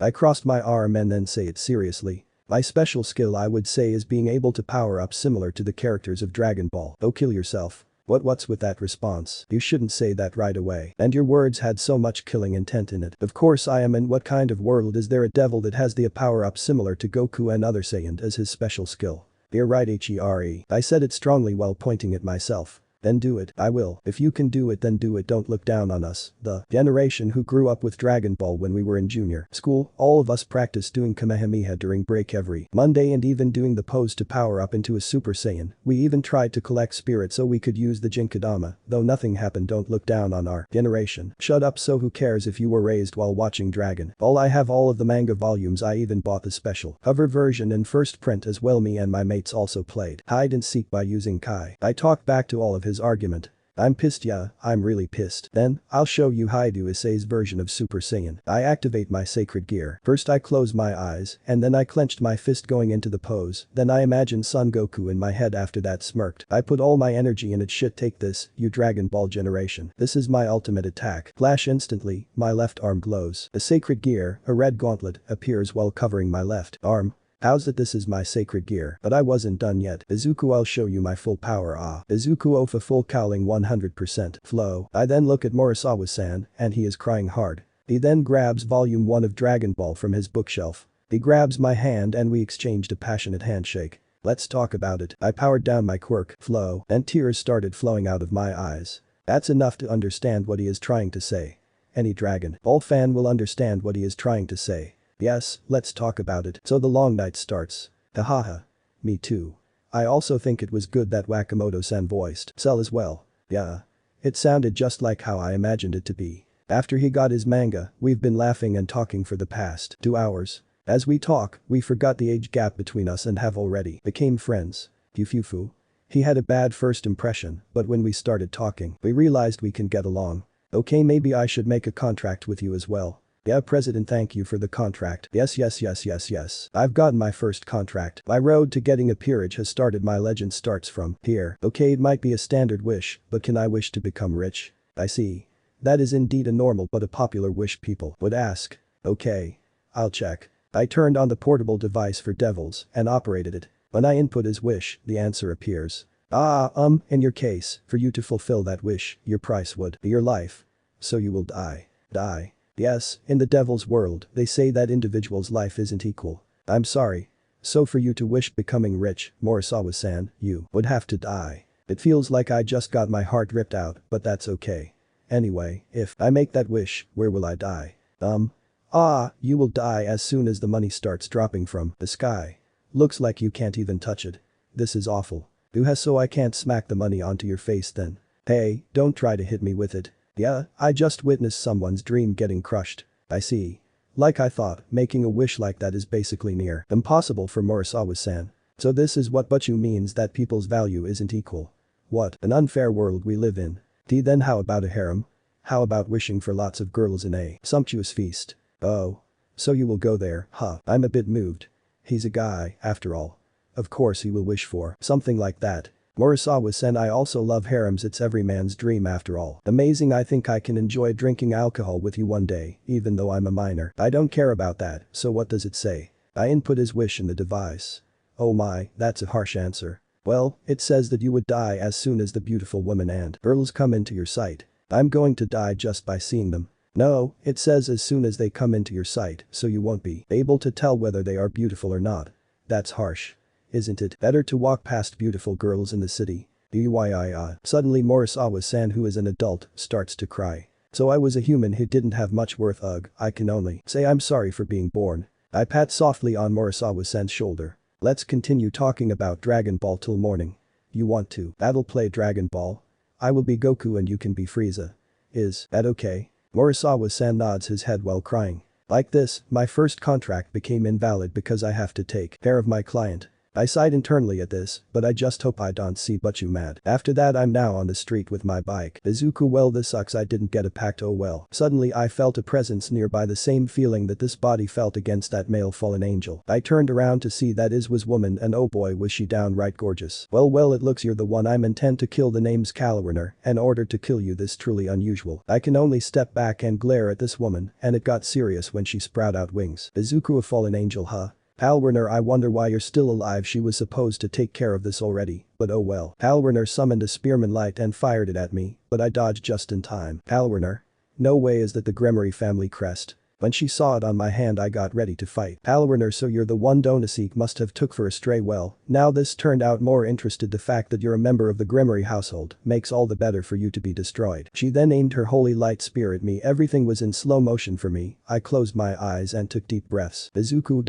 I crossed my arm and then say it seriously. My special skill I would say is being able to power up similar to the characters of Dragon Ball. Oh, kill yourself. What's with that response? You shouldn't say that right away. And your words had so much killing intent in it. Of course I am, in what kind of world is there a devil that has the power up similar to Goku and other Saiyans as his special skill? You're right, here. I said it strongly while pointing at myself. Then do it. I will. If you can do it, then do it. Don't look down on us. The generation who grew up with Dragon Ball when we were in junior school, all of us practiced doing Kamehameha during break every Monday and even doing the pose to power up into a Super Saiyan. We even tried to collect spirit so we could use the Jinkadama, though nothing happened. Don't look down on our generation. Shut up, so who cares if you were raised while watching Dragon Ball? I have all of the manga volumes. I even bought the special cover version in first print as well. Me and my mates also played hide and seek by using Kai. I talked back to all of his argument. I'm pissed, yeah, I'm really pissed. Then, I'll show you Haidu Issei's version of Super Saiyan. I activate my sacred gear. First I close my eyes, and then I clenched my fist going into the pose, then I imagined Son Goku in my head. After that smirked. I put all my energy in it. Shit, take this, you Dragon Ball generation. This is my ultimate attack. Flash, instantly, my left arm glows. A sacred gear, a red gauntlet, appears while covering my left arm. How's that? This is my sacred gear, but I wasn't done yet. Izuku, I'll show you my full power. Izuku of a full cowling 100% flow. I then look at Morisawa-san, and he is crying hard. He then grabs volume 1 of Dragon Ball from his bookshelf. He grabs my hand and we exchanged a passionate handshake. Let's talk about it. I powered down my quirk, flow, and tears started flowing out of my eyes. That's enough to understand what he is trying to say. Any Dragon Ball fan will understand what he is trying to say. Yes, let's talk about it. So the long night starts. Hahaha. Me too. I also think it was good that Wakamoto-san voiced Cell as well. Yeah. It sounded just like how I imagined it to be. After he got his manga, we've been laughing and talking for the past 2 hours. As we talk, we forgot the age gap between us and have already became friends. Fufufu. He had a bad first impression, but when we started talking, we realized we can get along. Okay, maybe I should make a contract with you as well. Yeah, President, thank you for the contract. Yes. I've gotten my first contract. My road to getting a peerage has started. My legend starts from here. Okay, it might be a standard wish, but can I wish to become rich? I see. That is indeed a normal but a popular wish people would ask. Okay. I'll check. I turned on the portable device for devils and operated it. When I input his wish, the answer appears. In your case, for you to fulfill that wish, your price would be your life. So you will die. Die. Yes, in the devil's world, they say that individual's life isn't equal. I'm sorry. So for you to wish becoming rich, Morisawa-san, you would have to die. It feels like I just got my heart ripped out, but that's okay. Anyway, if I make that wish, where will I die? You will die as soon as the money starts dropping from the sky. Looks like you can't even touch it. This is awful. So I can't smack the money onto your face then. Hey, don't try to hit me with it. Yeah, I just witnessed someone's dream getting crushed. I see. Like I thought, making a wish like that is basically near impossible for Morisawa-san. So this is what Butchu means, that people's value isn't equal. What an unfair world we live in. Then how about a harem? How about wishing for lots of girls in a sumptuous feast? Oh. So you will go there, huh? I'm a bit moved. He's a guy, after all. Of course he will wish for something like that. Murasawa-sen, I also love harems, it's every man's dream after all. Amazing, I think I can enjoy drinking alcohol with you one day, even though I'm a minor. I don't care about that, so what does it say? I input his wish in the device. Oh my, that's a harsh answer. Well, it says that you would die as soon as the beautiful woman and girls come into your sight. I'm going to die just by seeing them. No, it says as soon as they come into your sight, so you won't be able to tell whether they are beautiful or not. That's harsh. Isn't it better to walk past beautiful girls in the city? Suddenly Murasawa-san, who is an adult, starts to cry. So I was a human who didn't have much worth. Ugh, I can only say I'm sorry for being born. I pat softly on Murasawa-san's shoulder. Let's continue talking about Dragon Ball till morning. You want to battle play Dragon Ball? I will be Goku and you can be Frieza. Is that okay? Murasawa-san nods his head while crying. Like this, my first contract became invalid because I have to take care of my client. I sighed internally at this, but I just hope I don't see Butchu mad. After that I'm now on the street with my bike. Izuku, well this sucks, I didn't get a pact, oh well. Suddenly I felt a presence nearby, the same feeling that this body felt against that male fallen angel. I turned around to see that Iz was woman and oh boy was she downright gorgeous. Well it looks you're the one I'm intent to kill, the name's Kalawurner, in order to kill you this truly unusual. I can only step back and glare at this woman and it got serious when she sprout out wings. Izuku, a fallen angel, huh? Palwerner, I wonder why you're still alive, she was supposed to take care of this already, but oh well. Palwerner summoned a spearman light and fired it at me, but I dodged just in time. Palwerner? No way, is that the Gremory family crest? When she saw it on my hand I got ready to fight. Palwerner, so you're the one Donasek must have took for a stray, well, now this turned out more interested, the fact that you're a member of the Gremory household makes all the better for you to be destroyed. She then aimed her holy light spear at me, everything was in slow motion for me, I closed my eyes and took deep breaths. Izuku ...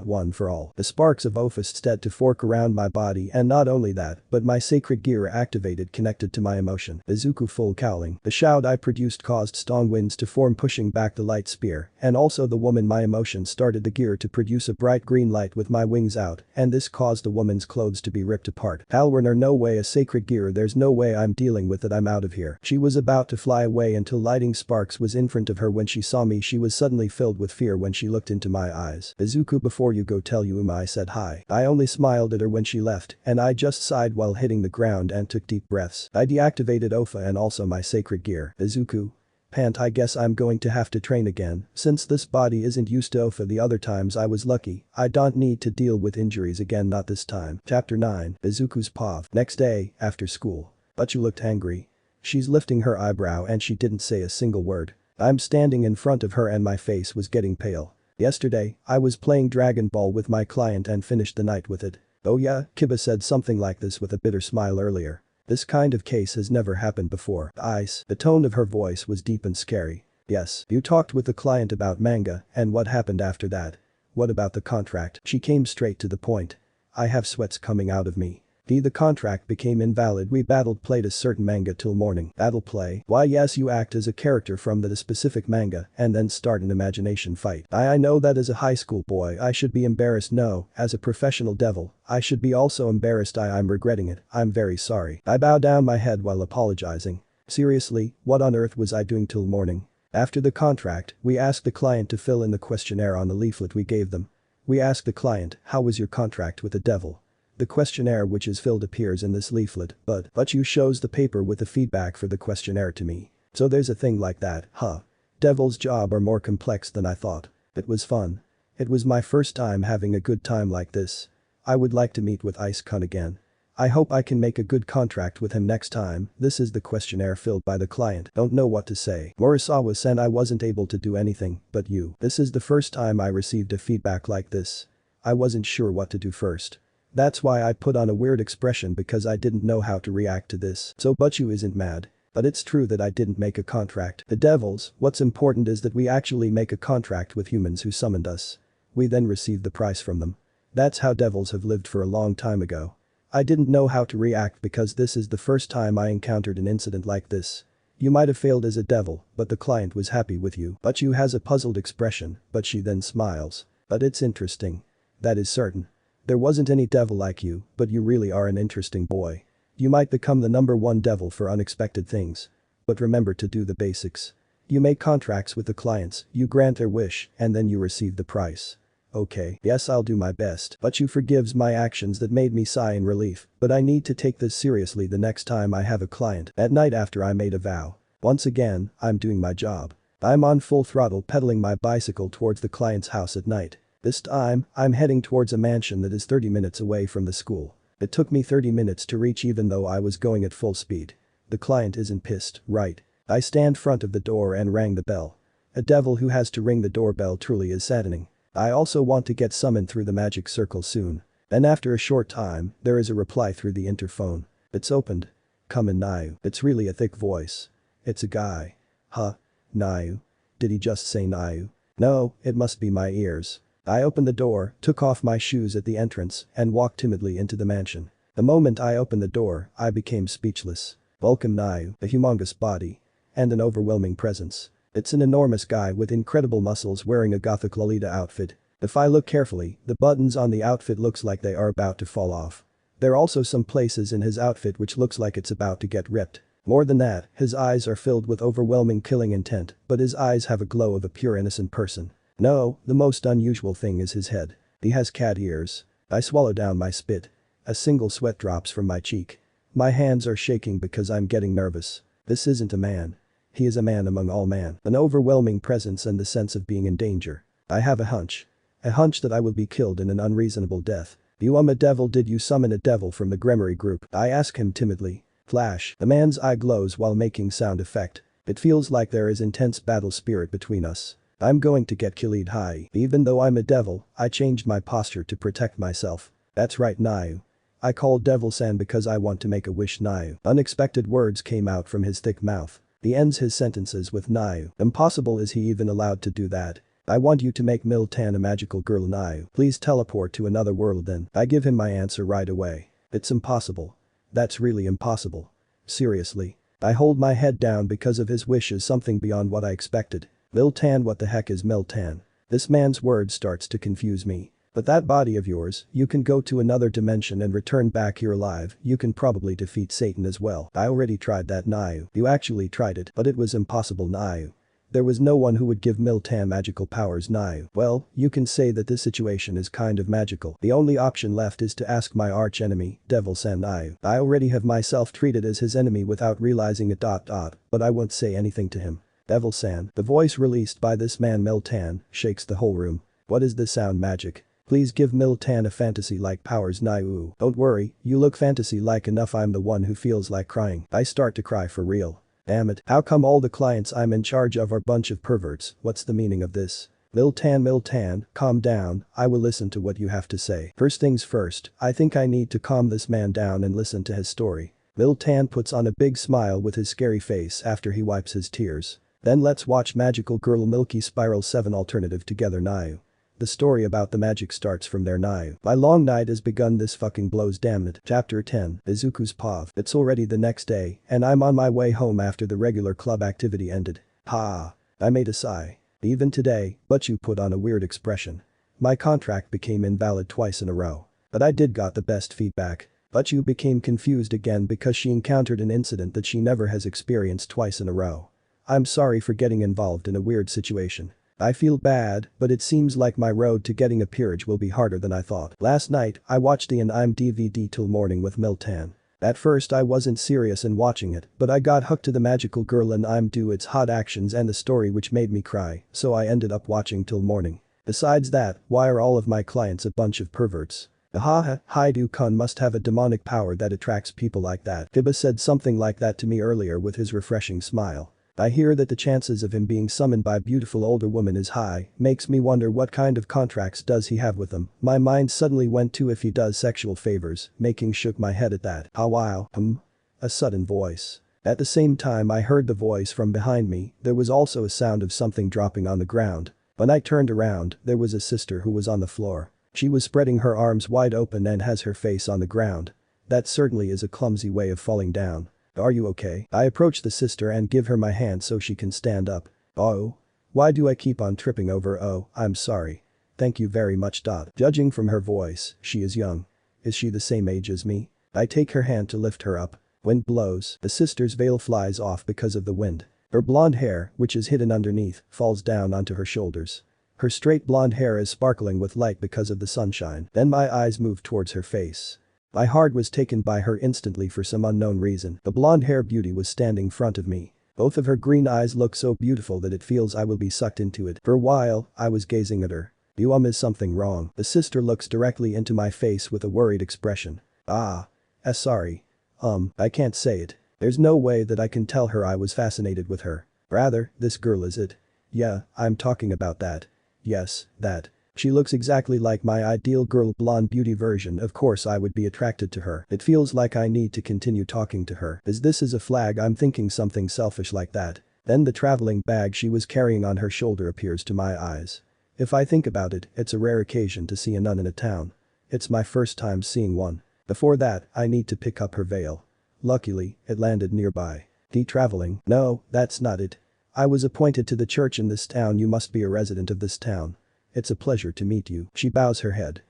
one for all. The sparks of Ophis stead to fork around my body, and not only that, but my sacred gear activated connected to my emotion. Izuku, full cowling. The shout I produced caused strong winds to form pushing back the light spear, and also the woman, my emotion started the gear to produce a bright green light with my wings out, and this caused the woman's clothes to be ripped apart. Palwerner, no way, a sacred gear, there's no way I'm dealing with it, I'm out of here. She was about to fly away until lighting sparks was in front of her. When she saw me she was suddenly filled with fear when she looked into my eyes. Izuku, before you go tell Yuma I said hi. I only smiled at her when she left, and I just sighed while hitting the ground and took deep breaths. I deactivated Opha and also my sacred gear. Izuku. Pant, I guess I'm going to have to train again, since this body isn't used to Opha. The other times I was lucky, I don't need to deal with injuries again, not this time. Chapter 9, Izuku's POV. Next day, after school. Butchu looked angry. She's lifting her eyebrow and she didn't say a single word. I'm standing in front of her and my face was getting pale. Yesterday, I was playing Dragon Ball with my client and finished the night with it. Oh yeah, Kiba said something like this with a bitter smile earlier. This kind of case has never happened before. Ice. The tone of her voice was deep and scary. Yes, you talked with the client about manga, and what happened after that? What about the contract? She came straight to the point. I have sweats coming out of me. The contract became invalid. We played a certain manga till morning. Battle play? Why yes, you act as a character from the specific manga and then start an imagination fight. I know that as a high school boy I should be embarrassed. No, as a professional devil, I should be also embarrassed. I'm regretting it. I'm very sorry. I bow down my head while apologizing. Seriously, what on earth was I doing till morning? After the contract, we asked the client to fill in the questionnaire on the leaflet we gave them. We asked the client, how was your contract with the devil? The questionnaire which is filled appears in this leaflet, but you shows the paper with the feedback for the questionnaire to me. So there's a thing like that, huh? Devil's job are more complex than I thought. It was fun. It was my first time having a good time like this. I would like to meet with Ice-kun again. I hope I can make a good contract with him next time. This is the questionnaire filled by the client. Don't know what to say. Murasawa-san, I wasn't able to do anything, but you. This is the first time I received a feedback like this. I wasn't sure what to do first. That's why I put on a weird expression because I didn't know how to react to this. So Butchu isn't mad. But it's true that I didn't make a contract. The devils, what's important is that we actually make a contract with humans who summoned us. We then receive the price from them. That's how devils have lived for a long time ago. I didn't know how to react because this is the first time I encountered an incident like this. You might have failed as a devil, but the client was happy with you. Butchu has a puzzled expression, but she then smiles. But it's interesting. That is certain. There wasn't any devil like you, but you really are an interesting boy. you might become the #1 devil for unexpected things. But remember to do the basics. You make contracts with the clients, you grant their wish, and then you receive the price. Okay, yes, I'll do my best, but you forgives my actions that made me sigh in relief, but I need to take this seriously the next time I have a client. At night after I made a vow. Once again, I'm doing my job. I'm on full throttle pedaling my bicycle towards the client's house at night. This time, I'm heading towards a mansion that is 30 minutes away from the school. It took me 30 minutes to reach even though I was going at full speed. The client isn't pissed, right? I stand front of the door and rang the bell. A devil who has to ring the doorbell truly is saddening. I also want to get summoned through the magic circle soon. Then after a short time, there is a reply through the interphone. It's opened. Come in, Nayu. It's really a thick voice. It's a guy. Huh? Nayu? Did he just say Nayu? No, it must be my ears. I opened the door, took off my shoes at the entrance, and walked timidly into the mansion. The moment I opened the door, I became speechless. Welcome, Nayu, a humongous body. And an overwhelming presence. It's an enormous guy with incredible muscles wearing a gothic Lolita outfit. If I look carefully, the buttons on the outfit looks like they are about to fall off. There are also some places in his outfit which looks like it's about to get ripped. More than that, his eyes are filled with overwhelming killing intent, but his eyes have a glow of a pure innocent person. No, the most unusual thing is his head. He has cat ears. I swallow down my spit. A single sweat drops from my cheek. My hands are shaking because I'm getting nervous. This isn't a man. He is a man among all man. An overwhelming presence and the sense of being in danger. I have a hunch. A hunch that I will be killed in an unreasonable death. You a devil, did you summon a devil from the Gremory group? I ask him timidly. Flash. The man's eye glows while making sound effect. It feels like there is intense battle spirit between us. I'm going to get killed high. Even though I'm a devil, I changed my posture to protect myself. That's right, Nayu. I called Devil-san because I want to make a wish, Nayu. Unexpected words came out from his thick mouth. He ends his sentences with Nayu. Impossible, is he even allowed to do that? I want you to make Miltan a magical girl, Nayu. Please teleport to another world then. I give him my answer right away. It's impossible. That's really impossible. Seriously. I hold my head down because of his wish is something beyond what I expected. Miltan, what the heck is Miltan? This man's word starts to confuse me. But that body of yours, you can go to another dimension and return back here alive, you can probably defeat Satan as well. I already tried that, Nayu. You actually tried it, but it was impossible, Nayu. There was no one who would give Miltan magical powers, Nayu. Well, you can say that this situation is kind of magical. The only option left is to ask my arch-enemy, Devil-san, Nayu. I already have myself treated as his enemy without realizing it. But I won't say anything to him. Devil-san, the voice released by this man Miltan, shakes the whole room. What is this sound magic? Please give Miltan a fantasy-like powers, Nayu. Don't worry, you look fantasy-like enough, I'm the one who feels like crying. I start to cry for real. Damn it, how come all the clients I'm in charge of are bunch of perverts? What's the meaning of this? Miltan, calm down, I will listen to what you have to say. First things first, I think I need to calm this man down and listen to his story. Miltan puts on a big smile with his scary face after he wipes his tears. Then let's watch Magical Girl Milky Spiral 7 alternative together, Nayu. The story about the magic starts from there, Nayu. My long night has begun, this fucking blows, damn it. Chapter 10, Izuku's Pav. It's already the next day, and I'm on my way home after the regular club activity ended. Ha. I made a sigh. Even today, but you put on a weird expression. My contract became invalid twice in a row. But I did got the best feedback. But you became confused again because she encountered an incident that she never has experienced twice in a row. I'm sorry for getting involved in a weird situation. I feel bad, but it seems like my road to getting a peerage will be harder than I thought. Last night, I watched the Anime DVD till morning with Miltan. At first I wasn't serious in watching it, but I got hooked to the magical girl and I'm do its hot actions and the story which made me cry, so I ended up watching till morning. Besides that, why are all of my clients a bunch of perverts? Ahaha, Haidu-kun must have a demonic power that attracts people like that. Kiba said something like that to me earlier with his refreshing smile. I hear that the chances of him being summoned by a beautiful older woman is high, makes me wonder what kind of contracts does he have with them. My mind suddenly went to if he does sexual favors, making shook my head at that. Ah wow, A sudden voice. At the same time I heard the voice from behind me, there was also a sound of something dropping on the ground. When I turned around, there was a sister who was on the floor. She was spreading her arms wide open and has her face on the ground. That certainly is a clumsy way of falling down. Are you okay? I approach the sister and give her my hand so she can stand up. Oh. Why do I keep on tripping over? Oh, I'm sorry. Thank you very much. Judging from her voice, she is young. Is she the same age as me? I take her hand to lift her up. Wind blows, the sister's veil flies off because of the wind. Her blonde hair, which is hidden underneath, falls down onto her shoulders. Her straight blonde hair is sparkling with light because of the sunshine. Then my eyes move towards her face. My heart was taken by her instantly for some unknown reason. The blonde hair beauty was standing in front of me. Both of her green eyes look so beautiful that it feels I will be sucked into it. For a while, I was gazing at her. Is something wrong? The sister looks directly into my face with a worried expression. Sorry. I can't say it. There's no way that I can tell her I was fascinated with her. Rather, this girl is it. Yeah, I'm talking about that. Yes, that. She looks exactly like my ideal girl blonde beauty version. Of course I would be attracted to her. It feels like I need to continue talking to her. As this is a flag, I'm thinking something selfish like that. Then the traveling bag she was carrying on her shoulder appears to my eyes. If I think about it, it's a rare occasion to see a nun in a town. It's my first time seeing one. Before that, I need to pick up her veil. Luckily, it landed nearby. Traveling? No, that's not it. I was appointed to the church in this town. You must be a resident of this town. It's a pleasure to meet you. She bows her head.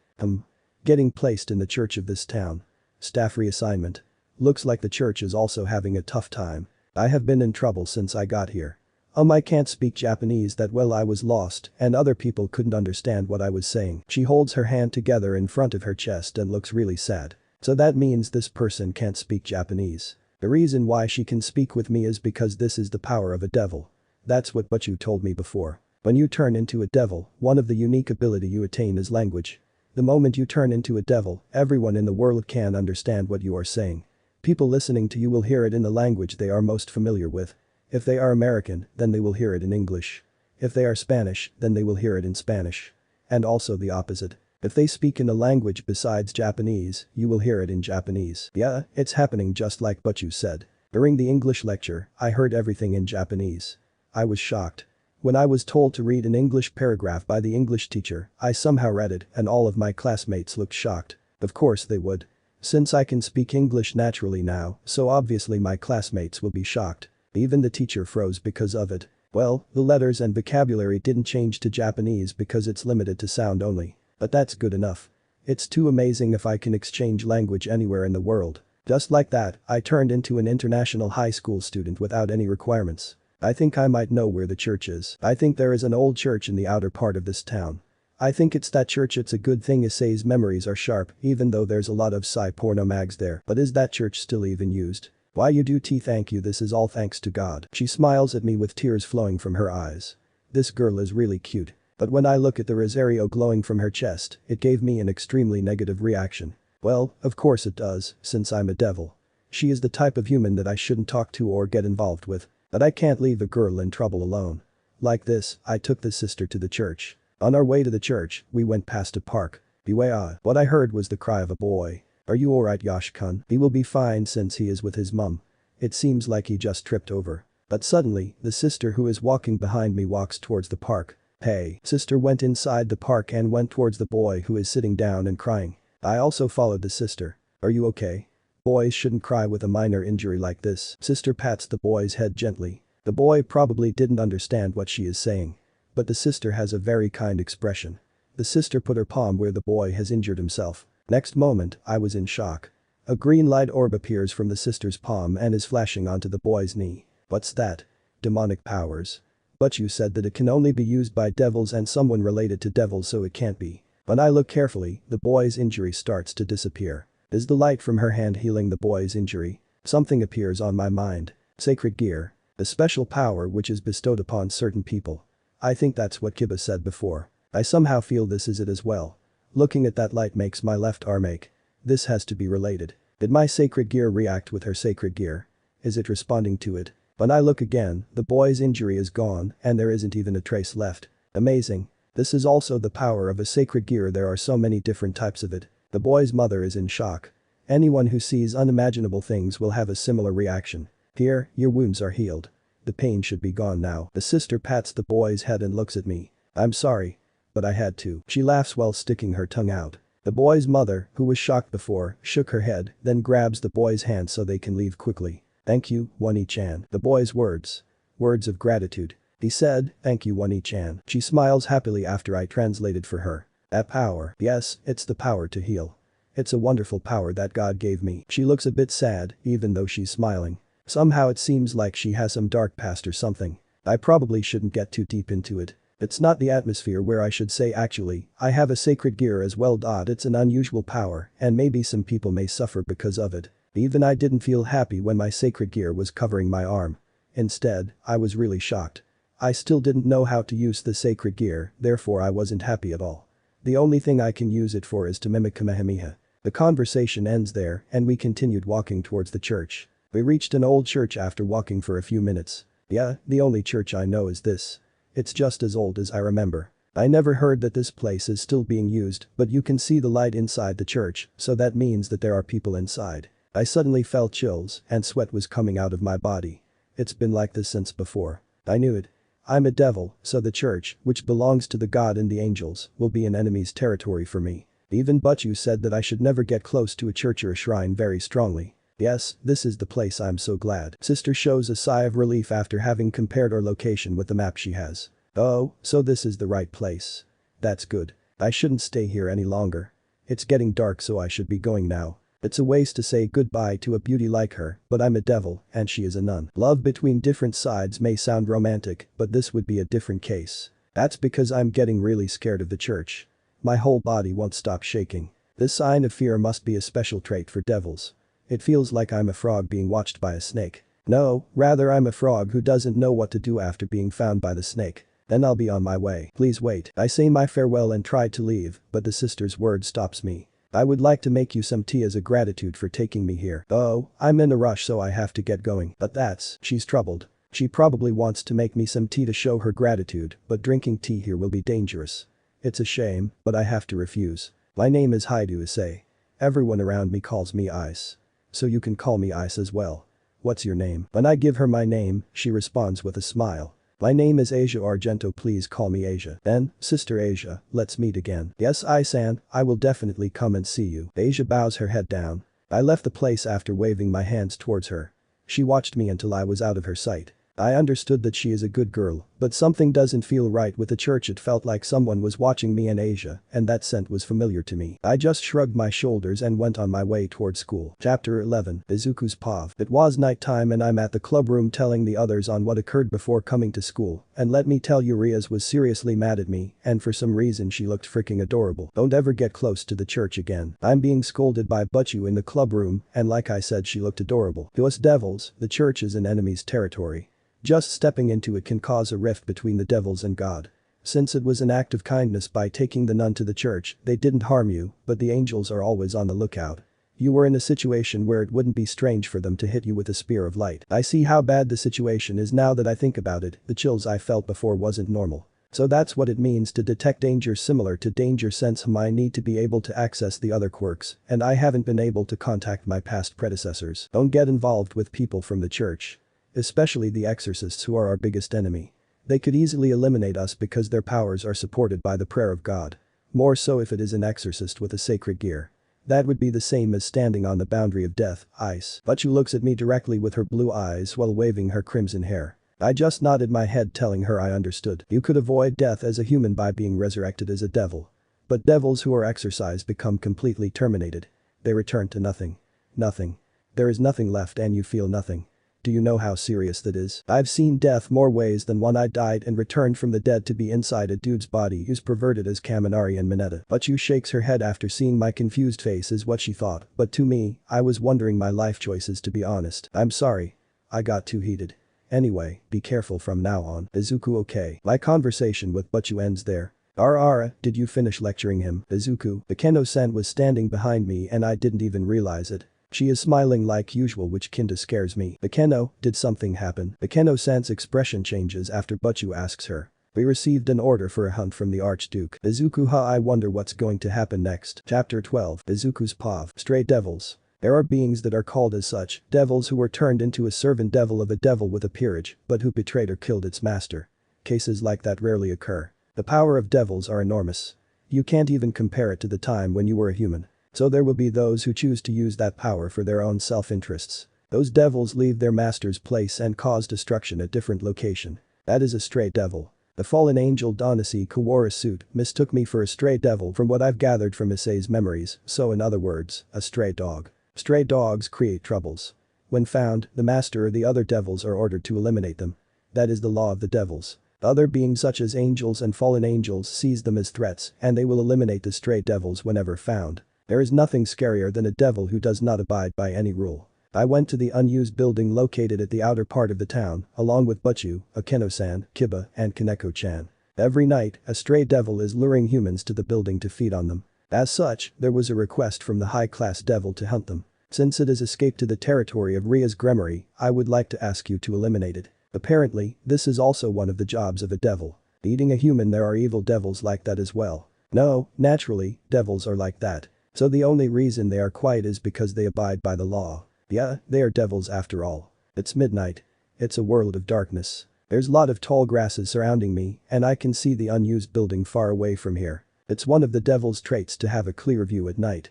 Getting placed in the church of this town. Staff reassignment. Looks like the church is also having a tough time. I have been in trouble since I got here. I can't speak Japanese that well. I was lost and other people couldn't understand what I was saying. She holds her hand together in front of her chest and looks really sad. So that means this person can't speak Japanese. The reason why she can speak with me is because this is the power of a devil. That's what you told me before. When you turn into a devil, one of the unique ability you attain is language. The moment you turn into a devil, everyone in the world can understand what you are saying. People listening to you will hear it in the language they are most familiar with. If they are American, then they will hear it in English. If they are Spanish, then they will hear it in Spanish. And also the opposite. If they speak in a language besides Japanese, you will hear it in Japanese. Yeah, it's happening just like what you said. During the English lecture, I heard everything in Japanese. I was shocked. When I was told to read an English paragraph by the English teacher, I somehow read it and all of my classmates looked shocked. Of course they would. Since I can speak English naturally now, so obviously my classmates will be shocked. Even the teacher froze because of it. Well, the letters and vocabulary didn't change to Japanese because it's limited to sound only. But that's good enough. It's too amazing if I can exchange language anywhere in the world. Just like that, I turned into an international high school student without any requirements. I think I might know where the church is. I think there is an old church in the outer part of this town. I think it's that church. It's a good thing Issei's memories are sharp even though there's a lot of sci porno mags there. But is that church still even used? Why you do thank you, this is all thanks to God. She smiles at me with tears flowing from her eyes. This girl is really cute. But when I look at the rosario glowing from her chest, it gave me an extremely negative reaction. Well, of course it does, since I'm a devil. She is the type of human that I shouldn't talk to or get involved with. But I can't leave a girl in trouble alone. Like this, I took the sister to the church. On our way to the church, we went past a park. Beware. What I heard was the cry of a boy. Are you alright, Yosh-kun? He will be fine since he is with his mum. It seems like he just tripped over. But suddenly, the sister who is walking behind me walks towards the park. Hey. Sister went inside the park and went towards the boy who is sitting down and crying. I also followed the sister. Are you okay? Boys shouldn't cry with a minor injury like this. Sister pats the boy's head gently. The boy probably didn't understand what she is saying. But the sister has a very kind expression. The sister put her palm where the boy has injured himself. Next moment, I was in shock. A green light orb appears from the sister's palm and is flashing onto the boy's knee. What's that? Demonic powers. But you said that it can only be used by devils and someone related to devils, so it can't be. When I look carefully, the boy's injury starts to disappear. Is the light from her hand healing the boy's injury? Something appears on my mind. Sacred gear. The special power which is bestowed upon certain people. I think that's what Kiba said before. I somehow feel this is it as well. Looking at that light makes my left arm ache. This has to be related. Did my sacred gear react with her sacred gear? Is it responding to it? When I look again, the boy's injury is gone and there isn't even a trace left. Amazing. This is also the power of a sacred gear. There are so many different types of it. The boy's mother is in shock. Anyone who sees unimaginable things will have a similar reaction. Here, your wounds are healed. The pain should be gone now. The sister pats the boy's head and looks at me. I'm sorry. But I had to. She laughs while sticking her tongue out. The boy's mother, who was shocked before, shook her head, then grabs the boy's hand so they can leave quickly. Thank you, Wani-chan. The boy's words. Words of gratitude. He said, thank you, Wani-chan. She smiles happily after I translated for her. That power. Yes, it's the power to heal. It's a wonderful power that God gave me. She looks a bit sad, even though she's smiling. Somehow it seems like she has some dark past or something. I probably shouldn't get too deep into it. It's not the atmosphere where I should say actually, I have a sacred gear as well. It's an unusual power and maybe some people may suffer because of it. Even I didn't feel happy when my sacred gear was covering my arm. Instead, I was really shocked. I still didn't know how to use the sacred gear, therefore I wasn't happy at all. The only thing I can use it for is to mimic Kamehameha. The conversation ends there and we continued walking towards the church. We reached an old church after walking for a few minutes. Yeah, the only church I know is this. It's just as old as I remember. I never heard that this place is still being used, but you can see the light inside the church, so that means that there are people inside. I suddenly felt chills and sweat was coming out of my body. It's been like this since before. I knew it. I'm a devil, so the church, which belongs to the god and the angels, will be an enemy's territory for me. Even Butchu said that I should never get close to a church or a shrine very strongly. Yes, this is the place. I'm so glad. Sister shows a sigh of relief after having compared our location with the map she has. Oh, so this is the right place. That's good. I shouldn't stay here any longer. It's getting dark so I should be going now. It's a waste to say goodbye to a beauty like her, but I'm a devil and she is a nun. Love between different sides may sound romantic, but this would be a different case. That's because I'm getting really scared of the church. My whole body won't stop shaking. This sign of fear must be a special trait for devils. It feels like I'm a frog being watched by a snake. No, rather I'm a frog who doesn't know what to do after being found by the snake. Then I'll be on my way. Please wait. I say my farewell and try to leave, but the sister's word stops me. I would like to make you some tea as a gratitude for taking me here. Oh, I'm in a rush so I have to get going. But she's troubled. She probably wants to make me some tea to show her gratitude, but drinking tea here will be dangerous. It's a shame, but I have to refuse. My name is Issei. Everyone around me calls me Ice. So you can call me Ice as well. What's your name? When I give her my name, she responds with a smile. My name is Asia Argento, please call me Asia. Then, Sister Asia, let's meet again. Yes, I-san, I will definitely come and see you. Asia bows her head down. I left the place after waving my hands towards her. She watched me until I was out of her sight. I understood that she is a good girl, but something doesn't feel right with the church. It felt like someone was watching me and Asia, and that scent was familiar to me. I just shrugged my shoulders and went on my way towards school. Chapter 11, Izuku's POV. It was nighttime and I'm at the club room telling the others on what occurred before coming to school, and let me tell you, Rias was seriously mad at me, and for some reason she looked freaking adorable. Don't ever get close to the church again. I'm being scolded by Butchu in the club room, and like I said, she looked adorable. To us devils, the church is an enemy's territory. Just stepping into it can cause a rift between the devils and God. Since it was an act of kindness by taking the nun to the church, they didn't harm you, but the angels are always on the lookout. You were in a situation where it wouldn't be strange for them to hit you with a spear of light. I see how bad the situation is now that I think about it. The chills I felt before wasn't normal. So that's what it means to detect danger. Similar to danger sense, I need to be able to access the other quirks, and I haven't been able to contact my past predecessors. Don't get involved with people from the church. Especially the exorcists, who are our biggest enemy. They could easily eliminate us because their powers are supported by the prayer of God. More so if it is an exorcist with a sacred gear. That would be the same as standing on the boundary of death, Ice. Butchu looks at me directly with her blue eyes while waving her crimson hair. I just nodded my head telling her I understood. You could avoid death as a human by being resurrected as a devil. But devils who are exorcised become completely terminated. They return to nothing. Nothing. There is nothing left and you feel nothing. Do you know how serious that is? I've seen death more ways than one. I died and returned from the dead to be inside a dude's body who's perverted as Kaminari and Mineta. Butchu shakes her head after seeing my confused face is what she thought, but to me, I was wondering my life choices, to be honest. I'm sorry. I got too heated. Anyway, be careful from now on. Izuku, okay. My conversation with Butchu ends there. Ara, did you finish lecturing him? Izuku, Akeno-san was standing behind me and I didn't even realize it. She is smiling like usual, which kinda scares me. Akeno, did something happen? Akeno-san's expression changes after Butchu asks her. We received an order for a hunt from the Archduke. Izuku, I wonder what's going to happen next. Chapter 12, Izuku's POV. Stray devils. There are beings that are called as such, devils who were turned into a servant devil of a devil with a peerage, but who betrayed or killed its master. Cases like that rarely occur. The power of devils are enormous. You can't even compare it to the time when you were a human. So there will be those who choose to use that power for their own self-interests. Those devils leave their master's place and cause destruction at different location. That is a stray devil. The fallen angel Donasi Kawara's suit mistook me for a stray devil from what I've gathered from Issei's memories, so in other words, a stray dog. Stray dogs create troubles. When found, the master or the other devils are ordered to eliminate them. That is the law of the devils. Other beings such as angels and fallen angels seize them as threats and they will eliminate the stray devils whenever found. There is nothing scarier than a devil who does not abide by any rule. I went to the unused building located at the outer part of the town, along with Butchu, Akeno-san, Kiba, and Kaneko-chan. Every night, a stray devil is luring humans to the building to feed on them. As such, there was a request from the high-class devil to hunt them. Since it has escaped to the territory of Rias Gremory, I would like to ask you to eliminate it. Apparently, this is also one of the jobs of a devil. Eating a human, there are evil devils like that as well. No, naturally, devils are like that. So the only reason they are quiet is because they abide by the law. Yeah, they are devils after all. It's midnight. It's a world of darkness. There's a lot of tall grasses surrounding me and I can see the unused building far away from here. It's one of the devil's traits to have a clear view at night.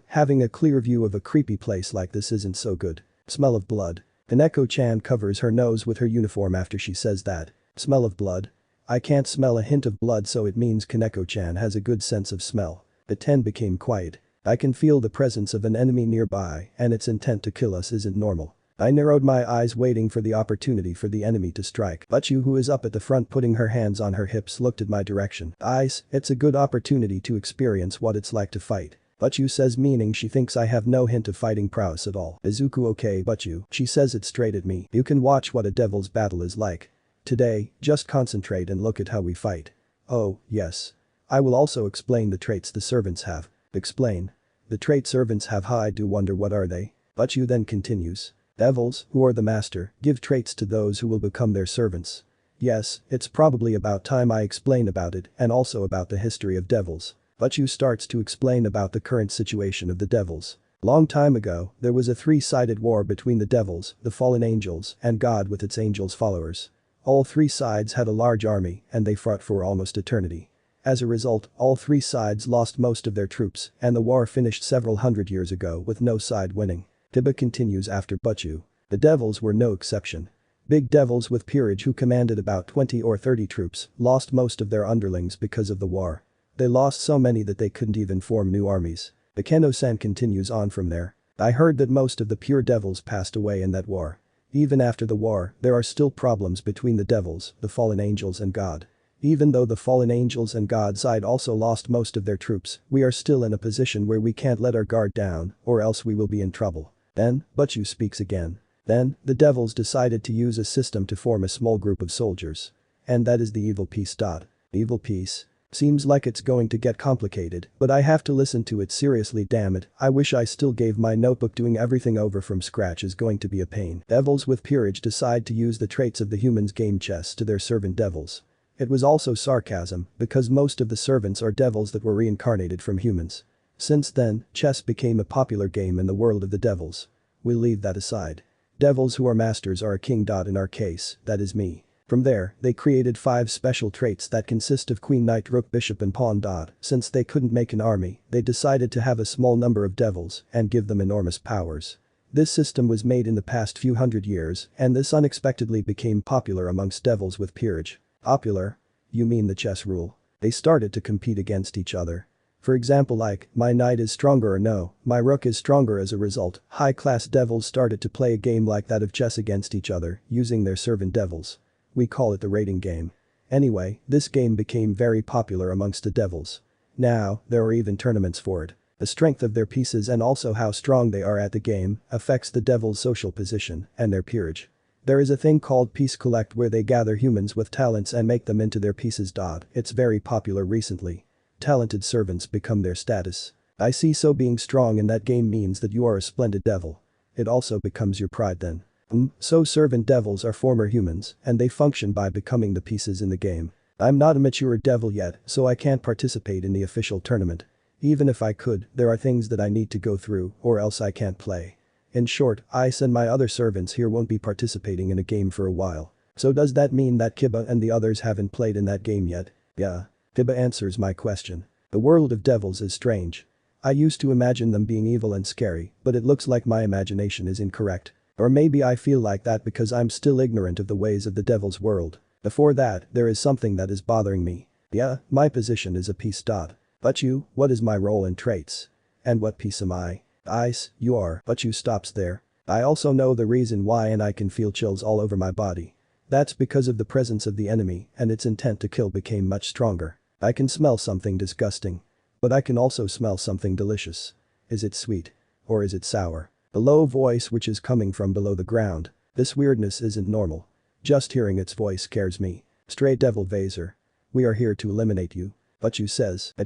Having a clear view of a creepy place like this isn't so good. Smell of blood. Kaneko-chan covers her nose with her uniform after she says that. Smell of blood? I can't smell a hint of blood, so it means Kaneko-chan has a good sense of smell. The 10 became quiet. I can feel the presence of an enemy nearby and its intent to kill us isn't normal. I narrowed my eyes waiting for the opportunity for the enemy to strike. Butchu, who is up at the front putting her hands on her hips, looked at my direction. It's a good opportunity to experience what it's like to fight. Butchu says, meaning she thinks I have no hint of fighting prowess at all. Izuku, okay Butchu, she says it straight at me. You can watch what a devil's battle is like. Today, just concentrate and look at how we fight. Oh, yes. I will also explain the traits the servants have. Explain. The trait servants have. I do wonder what are they? Butchu then continues. Devils, who are the master, give traits to those who will become their servants. Yes, it's probably about time I explain about it and also about the history of devils. Butchu starts to explain about the current situation of the devils. Long time ago, there was a three-sided war between the devils, the fallen angels, and God with its angels' followers. All three sides had a large army and they fought for almost eternity. As a result, all three sides lost most of their troops and the war finished several hundred years ago with no side winning. Kiba continues after Butchu. The devils were no exception. Big devils with peerage who commanded about 20 or 30 troops lost most of their underlings because of the war. They lost so many that they couldn't even form new armies. Akeno-san continues on from there. I heard that most of the pure devils passed away in that war. Even after the war, there are still problems between the devils, the fallen angels and God. Even though the fallen angels and God's side also lost most of their troops, we are still in a position where we can't let our guard down or else we will be in trouble. Then, Butchu speaks again. Then, the devils decided to use a system to form a small group of soldiers. And that is the evil peace. Evil peace? Seems like it's going to get complicated, but I have to listen to it seriously, damn it. I wish I still gave my notebook. Doing everything over from scratch is going to be a pain. Devils with peerage decide to use the traits of the humans' game chess to their servant devils. It was also sarcasm, because most of the servants are devils that were reincarnated from humans. Since then, chess became a popular game in the world of the devils. We'll leave that aside. Devils who are masters are a king. In our case, that is me. From there, they created 5 special traits that consist of queen, knight, rook, bishop and pawn. Since they couldn't make an army, they decided to have a small number of devils and give them enormous powers. This system was made in the past few hundred years and this unexpectedly became popular amongst devils with peerage. Popular? You mean the chess rule? They started to compete against each other. For example, like, my knight is stronger or no, my rook is stronger. As a result, high-class devils started to play a game like that of chess against each other, using their servant devils. We call it the rating game. Anyway, this game became very popular amongst the devils. Now, there are even tournaments for it. The strength of their pieces and also how strong they are at the game affects the devil's social position and their peerage. There is a thing called Piece Collect where they gather humans with talents and make them into their pieces. It's very popular recently. Talented servants become their status. I see, so being strong in that game means that you are a splendid devil. It also becomes your pride then. So servant devils are former humans and they function by becoming the pieces in the game. I'm not a mature devil yet, so I can't participate in the official tournament. Even if I could, there are things that I need to go through or else I can't play. In short, I and my other servants here won't be participating in a game for a while. So does that mean that Kiba and the others haven't played in that game yet? Yeah. Kiba answers my question. The world of devils is strange. I used to imagine them being evil and scary, but it looks like my imagination is incorrect. Or maybe I feel like that because I'm still ignorant of the ways of the devil's world. Before that, there is something that is bothering me. Yeah, my position is a piece. But you, what is my role and traits? And what piece am I? Ice, you are, but you stops there. I also know the reason why and I can feel chills all over my body. That's because of the presence of the enemy and its intent to kill became much stronger. I can smell something disgusting. But I can also smell something delicious. Is it sweet? Or is it sour? The low voice which is coming from below the ground. This weirdness isn't normal. Just hearing its voice scares me. Stray devil Vaser. We are here to eliminate you. But you says. The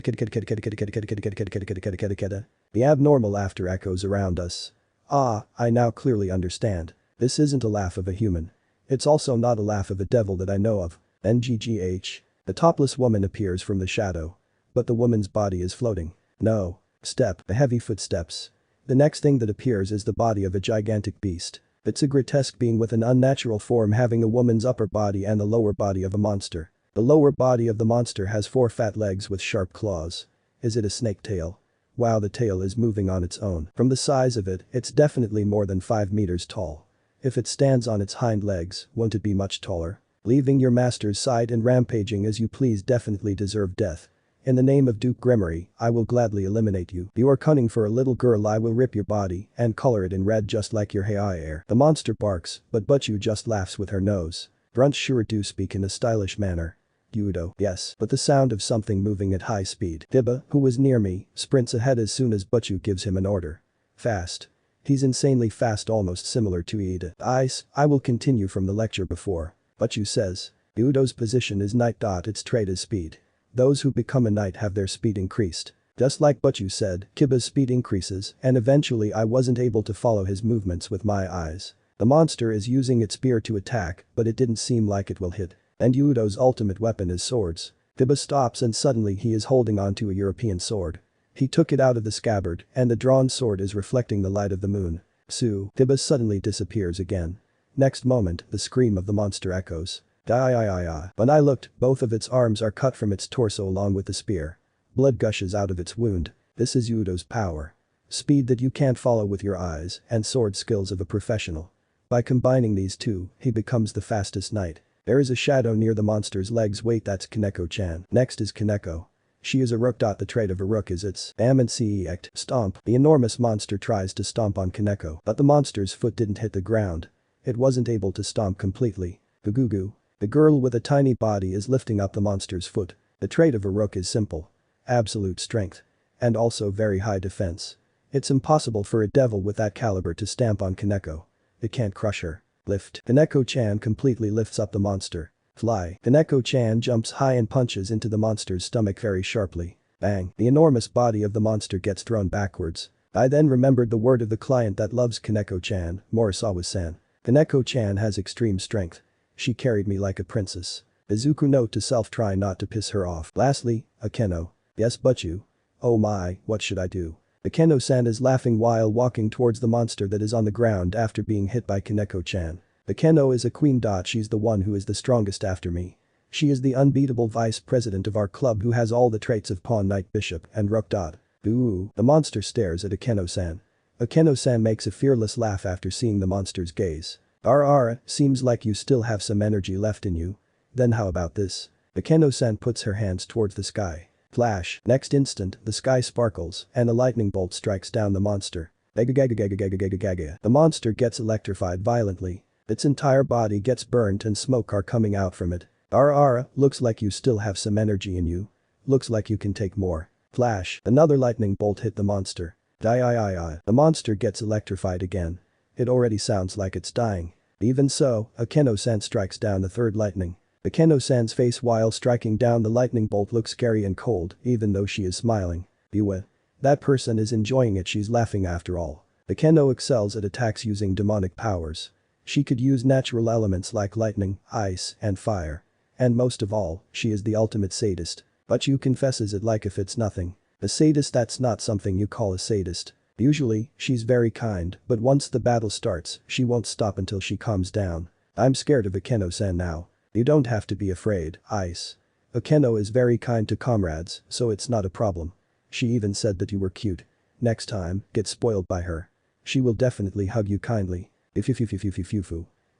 abnormal laughter echoes around us. Ah, I now clearly understand. This isn't a laugh of a human. It's also not a laugh of a devil that I know of. NGGH. The topless woman appears from the shadow. But the woman's body is floating. No. Step. The heavy footsteps. The next thing that appears is the body of a gigantic beast. It's a grotesque being with an unnatural form having a woman's upper body and the lower body of a monster. The lower body of the monster has 4 fat legs with sharp claws. Is it a snake tail? Wow, the tail is moving on its own. From the size of it, it's definitely more than 5 meters tall. If it stands on its hind legs, won't it be much taller? Leaving your master's side and rampaging as you please definitely deserve death. In the name of Duke Gremory, I will gladly eliminate you. You are cunning for a little girl. I will rip your body and color it in red just like your hair. The monster barks, but Butchu just laughs with her nose. Grunts sure do speak in a stylish manner. Yudo, yes, but the sound of something moving at high speed. Diba, who was near me, sprints ahead as soon as Butchu gives him an order. Fast. He's insanely fast, almost similar to Ida. Ice, I will continue from the lecture before. Butchu says. Yudo's position is knight. Its trait is speed. Those who become a knight have their speed increased. Just like Butchu said, Kiba's speed increases and eventually I wasn't able to follow his movements with my eyes. The monster is using its spear to attack, but it didn't seem like it will hit. And Yudo's ultimate weapon is swords. Kiba stops and suddenly he is holding onto a European sword. He took it out of the scabbard and the drawn sword is reflecting the light of the moon. Kiba suddenly disappears again. Next moment, the scream of the monster echoes. When I looked, both of its arms are cut from its torso along with the spear. Blood gushes out of its wound. This is Yudo's power. Speed that you can't follow with your eyes and sword skills of a professional. By combining these two, he becomes the fastest knight. There is a shadow near the monster's legs. Wait, that's Kaneko-chan. Next is Kaneko. She is a rook. The trait of a rook is its stomp. The enormous monster tries to stomp on Kaneko, but the monster's foot didn't hit the ground. It wasn't able to stomp completely. Gugugu. The girl with a tiny body is lifting up the monster's foot. The trait of a rook is simple. Absolute strength. And also very high defense. It's impossible for a devil with that caliber to stamp on Kaneko. It can't crush her. Lift. Kaneko-chan completely lifts up the monster. Fly. Kaneko-chan jumps high and punches into the monster's stomach very sharply. Bang. The enormous body of the monster gets thrown backwards. I then remembered the word of the client that loves Kaneko-chan, Morisawa-san. Kaneko-chan has extreme strength. She carried me like a princess. Izuku note to self, try not to piss her off. Lastly, Akeno. Yes, Butchu. Oh my, what should I do? Akeno-san is laughing while walking towards the monster that is on the ground after being hit by Kaneko-chan. Akeno is a queen. She's the one who is the strongest after me. She is the unbeatable vice president of our club who has all the traits of pawn, knight, bishop, and rook. Ooh. The monster stares at Akeno-san. Akeno-san makes a fearless laugh after seeing the monster's gaze. Seems like you still have some energy left in you. Then how about this? Akeno-san puts her hands towards the sky. Flash. Next instant, the sky sparkles and a lightning bolt strikes down the monster. The monster gets electrified violently. Its entire body gets burnt and smoke are coming out from it. Looks like you still have some energy in you. Looks like you can take more. Flash. Another lightning bolt hit the monster. The monster gets electrified again. It already sounds like it's dying. Even so, Akeno-san strikes down the third lightning. Akeno-san's face while striking down the lightning bolt looks scary and cold, even though she is smiling. That person is enjoying it. She's laughing after all. Akeno excels at attacks using demonic powers. She could use natural elements like lightning, ice, and fire. And most of all, she is the ultimate sadist. But you confesses it like if it's nothing. A sadist, that's not something you call a sadist. Usually, she's very kind, but once the battle starts, she won't stop until she calms down. I'm scared of Akeno-san now. You don't have to be afraid, Ice. Akeno is very kind to comrades, so it's not a problem. She even said that you were cute. Next time, get spoiled by her. She will definitely hug you kindly.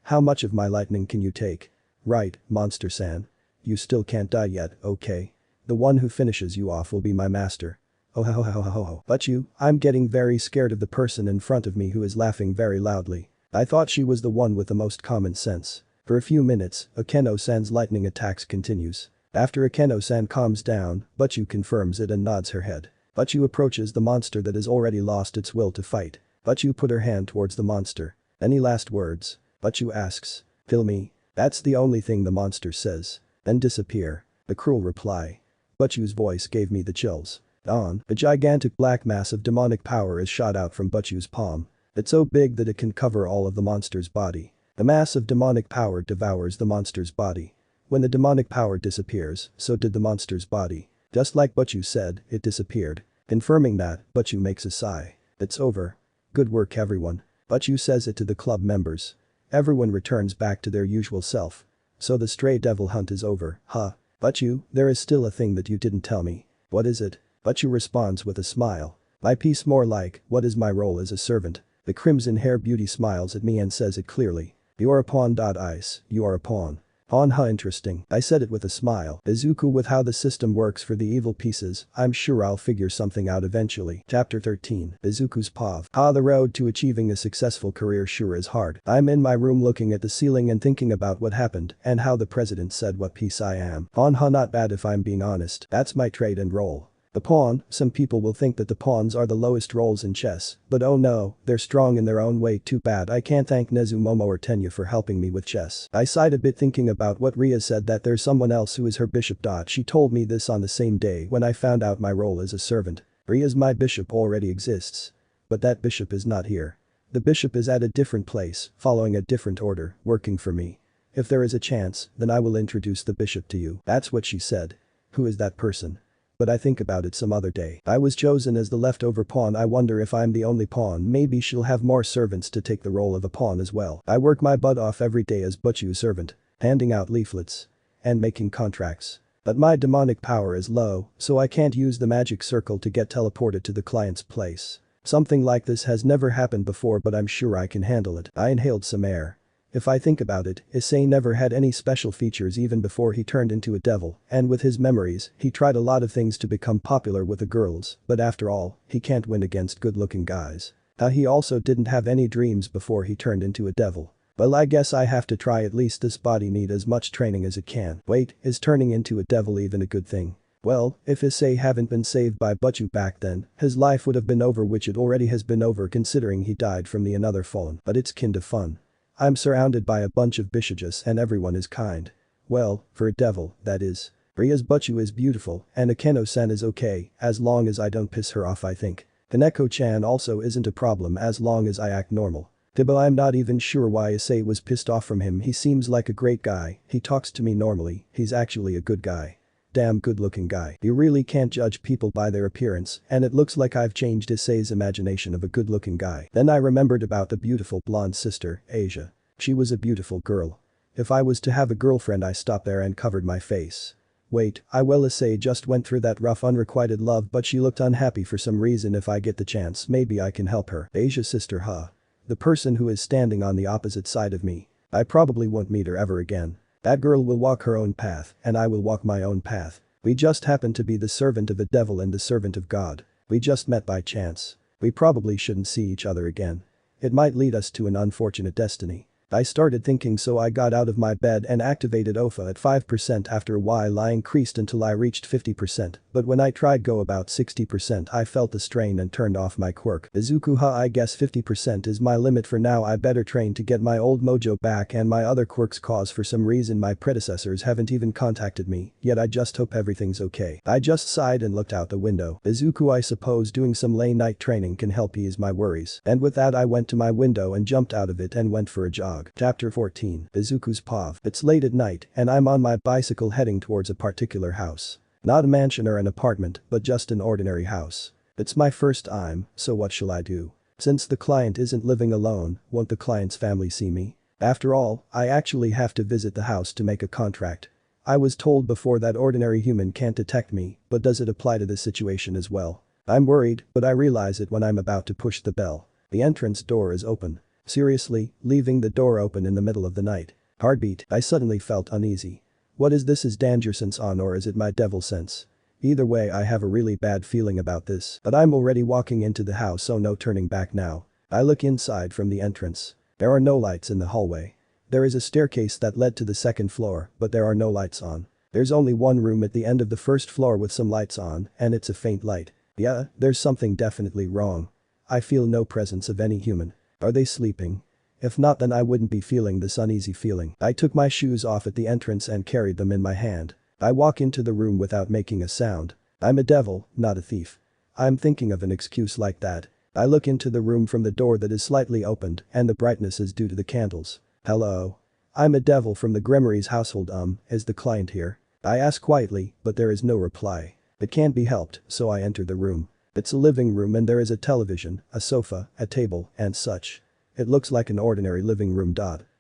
How much of my lightning can you take? Right, Monster-san. You still can't die yet, okay? The one who finishes you off will be my master. Oh ho ho ho ho ho ho. But I'm getting very scared of the person in front of me who is laughing very loudly. I thought she was the one with the most common sense. For a few minutes, Akeno-san's lightning attacks continues. After Akeno-san calms down, Butchu confirms it and nods her head. Butchu approaches the monster that has already lost its will to fight. Butchu put her hand towards the monster. Any last words? Butchu asks. Kill me. That's the only thing the monster says. Then disappear. The cruel reply. Butchu's voice gave me the chills. A gigantic black mass of demonic power is shot out from Butchu's palm. It's so big that it can cover all of the monster's body. The mass of demonic power devours the monster's body. When the demonic power disappears, so did the monster's body. Just like Butchu said, it disappeared. Confirming that, Butchu makes a sigh. It's over. Good work everyone. Butchu says it to the club members. Everyone returns back to their usual self. So the stray devil hunt is over, huh? Butchu, there is still a thing that you didn't tell me. What is it? Butchu responds with a smile. My piece more like, what is my role as a servant? The crimson hair beauty smiles at me and says it clearly. You are a pawn. Ice, you are a pawn. Pawn, huh, interesting. I said it with a smile. Izuku, with how the system works for the evil pieces, I'm sure I'll figure something out eventually. Chapter 13. Izuku's POV. The road to achieving a successful career sure is hard. I'm in my room looking at the ceiling and thinking about what happened and how the president said what piece I am. Pawn, huh, not bad if I'm being honest. That's my trade and role. The pawn, some people will think that the pawns are the lowest roles in chess, but oh no, they're strong in their own way. Too bad I can't thank Nezumomo or Tenya for helping me with chess. I sighed a bit thinking about what Rias said, that there's someone else who is her bishop. She told me this on the same day when I found out my role as a servant. Rias, my bishop already exists. But that bishop is not here. The bishop is at a different place, following a different order, working for me. If there is a chance, then I will introduce the bishop to you. That's what she said. Who is that person? But I think about it some other day. I was chosen as the leftover pawn. I wonder if I'm the only pawn. Maybe she'll have more servants to take the role of a pawn as well. I work my butt off every day as Butchu's servant, handing out leaflets and making contracts. But my demonic power is low, so I can't use the magic circle to get teleported to the client's place. Something like this has never happened before, but I'm sure I can handle it. I inhaled some air. If I think about it, Issei never had any special features even before he turned into a devil, and with his memories, he tried a lot of things to become popular with the girls, but after all, he can't win against good-looking guys. He also didn't have any dreams before he turned into a devil. Well, I guess I have to try. At least this body need as much training as it can. Wait, is turning into a devil even a good thing? Well, if Issei hadn't been saved by Butchu back then, his life would have been over, which it already has been over considering he died from the another phone, but it's kinda fun. I'm surrounded by a bunch of bishops and everyone is kind. Well, for a devil, that is. Rias Butchu is beautiful and Akeno-san is okay, as long as I don't piss her off, I think. Kaneko-chan also isn't a problem as long as I act normal. But I'm not even sure why Issei was pissed off from him. He seems like a great guy, he talks to me normally, he's actually a good guy. Damn good looking guy. You really can't judge people by their appearance, and it looks like I've changed Issei's imagination of a good looking guy. Then I remembered about the beautiful blonde sister, Asia. She was a beautiful girl. If I was to have a girlfriend, I stopped there and covered my face. Wait, Issei just went through that rough unrequited love, but she looked unhappy for some reason. If I get the chance, maybe I can help her. Asia's sister, huh? The person who is standing on the opposite side of me. I probably won't meet her ever again. That girl will walk her own path, and I will walk my own path. We just happen to be the servant of a devil and the servant of God. We just met by chance. We probably shouldn't see each other again. It might lead us to an unfortunate destiny. I started thinking, so I got out of my bed and activated OFA at 5%. After a while I increased until I reached 50%, but when I tried go about 60% I felt the strain and turned off my quirk. Izuku, I guess 50% is my limit for now. I better train to get my old mojo back and my other quirks, cause for some reason my predecessors haven't even contacted me, yet I just hope everything's okay. I just sighed and looked out the window. Izuku, I suppose doing some late night training can help ease my worries. And with that I went to my window and jumped out of it and went for a jog. Chapter 14. Izuku's POV. It's late at night and I'm on my bicycle heading towards a particular house. Not a mansion or an apartment, but just an ordinary house. It's my first time, so what shall I do? Since the client isn't living alone, won't the client's family see me? After all, I actually have to visit the house to make a contract. I was told before that ordinary human can't detect me, but does it apply to this situation as well? I'm worried, but I realize it when I'm about to push the bell. The entrance door is open. Seriously, leaving the door open in the middle of the night. Heartbeat. I suddenly felt uneasy. What is this, is danger sense on or is it my devil sense? Either way, I have a really bad feeling about this, but I'm already walking into the house, so no turning back now. I look inside from the entrance. There are no lights in the hallway. There is a staircase that led to the second floor, but there are no lights on. There's only one room at the end of the first floor with some lights on, and it's a faint light. Yeah, there's something definitely wrong. I feel no presence of any human. Are they sleeping? If not, then I wouldn't be feeling this uneasy feeling. I took my shoes off at the entrance and carried them in my hand. I walk into the room without making a sound. I'm a devil, not a thief. I'm thinking of an excuse like that. I look into the room from the door that is slightly opened, and the brightness is due to the candles. Hello. I'm a devil from the Grimory's household. Is the client here? I ask quietly, but there is no reply. It can't be helped, so I enter the room. It's a living room and there is a television, a sofa, a table, and such. It looks like an ordinary living room.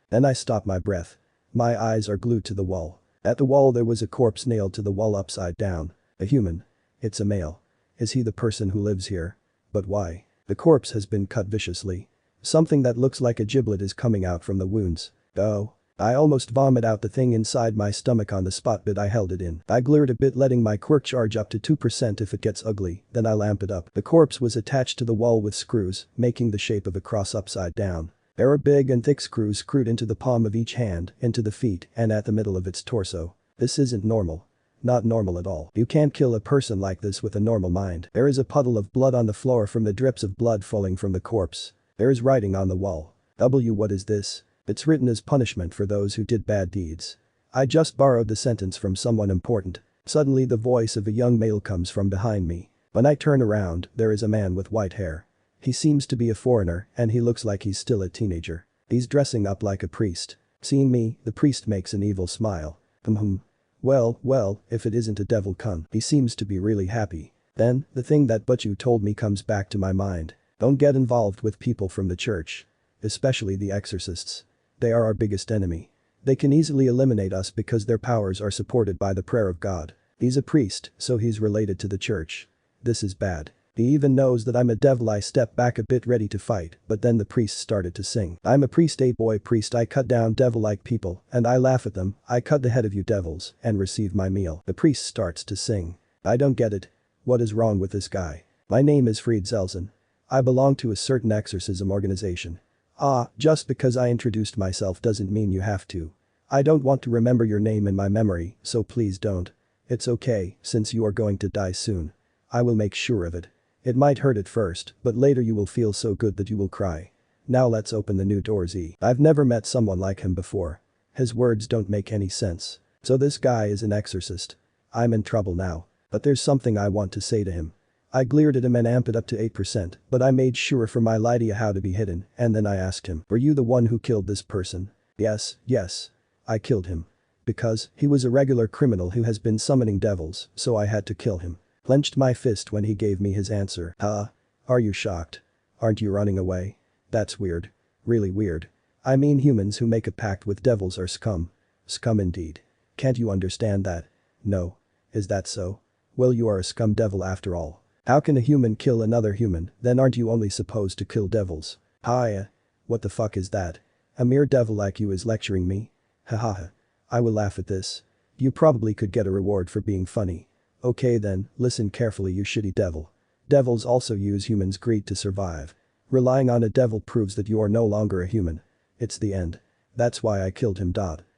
Then I stop my breath. My eyes are glued to the wall. At the wall there was a corpse nailed to the wall upside down. A human. It's a male. Is he the person who lives here? But why? The corpse has been cut viciously. Something that looks like a giblet is coming out from the wounds. Oh. I almost vomit out the thing inside my stomach on the spot, but I held it in. I glared a bit, letting my quirk charge up to 2% if it gets ugly, then I lamp it up. The corpse was attached to the wall with screws, making the shape of a cross upside down. There are big and thick screws screwed into the palm of each hand, into the feet, and at the middle of its torso. This isn't normal. Not normal at all. You can't kill a person like this with a normal mind. There is a puddle of blood on the floor from the drips of blood falling from the corpse. There is writing on the wall. What is this? It's written as punishment for those who did bad deeds. I just borrowed the sentence from someone important. Suddenly the voice of a young male comes from behind me. When I turn around, there is a man with white hair. He seems to be a foreigner and he looks like he's still a teenager. He's dressing up like a priest. Seeing me, the priest makes an evil smile. Well, if it isn't a devil cunt. He seems to be really happy. Then, the thing that Butchu told me comes back to my mind. Don't get involved with people from the church. Especially the exorcists. They are our biggest enemy. They can easily eliminate us because their powers are supported by the prayer of God. He's a priest, so he's related to the church. This is bad. He even knows that I'm a devil. I step back a bit ready to fight, but then the priest started to sing. I'm a priest, a boy priest. I cut down devil-like people, and I laugh at them. I cut the head of you devils, and receive my meal. The priest starts to sing. I don't get it. What is wrong with this guy? My name is Fried Zelzen. I belong to a certain exorcism organization. Just because I introduced myself doesn't mean you have to. I don't want to remember your name in my memory, so please don't. It's okay, since you are going to die soon. I will make sure of it. It might hurt at first, but later you will feel so good that you will cry. Now let's open the new doors. I've never met someone like him before. His words don't make any sense. So this guy is an exorcist. I'm in trouble now. But there's something I want to say to him. I glared at him and amped it up to 8%, but I made sure for my idea how to be hidden, and then I asked him, were you the one who killed this person? Yes. I killed him. Because he was a regular criminal who has been summoning devils, so I had to kill him. Clenched my fist when he gave me his answer. Are you shocked? Aren't you running away? That's weird. Really weird. I mean, humans who make a pact with devils are scum. Scum indeed. Can't you understand that? No. Is that so? Well, you are a scum devil after all. How can a human kill another human? Then aren't you only supposed to kill devils? What the fuck is that? A mere devil like you is lecturing me? Hahaha. I will laugh at this. You probably could get a reward for being funny. Okay then, listen carefully, you shitty devil. Devils also use humans' greed to survive. Relying on a devil proves that you are no longer a human. It's the end. That's why I killed him.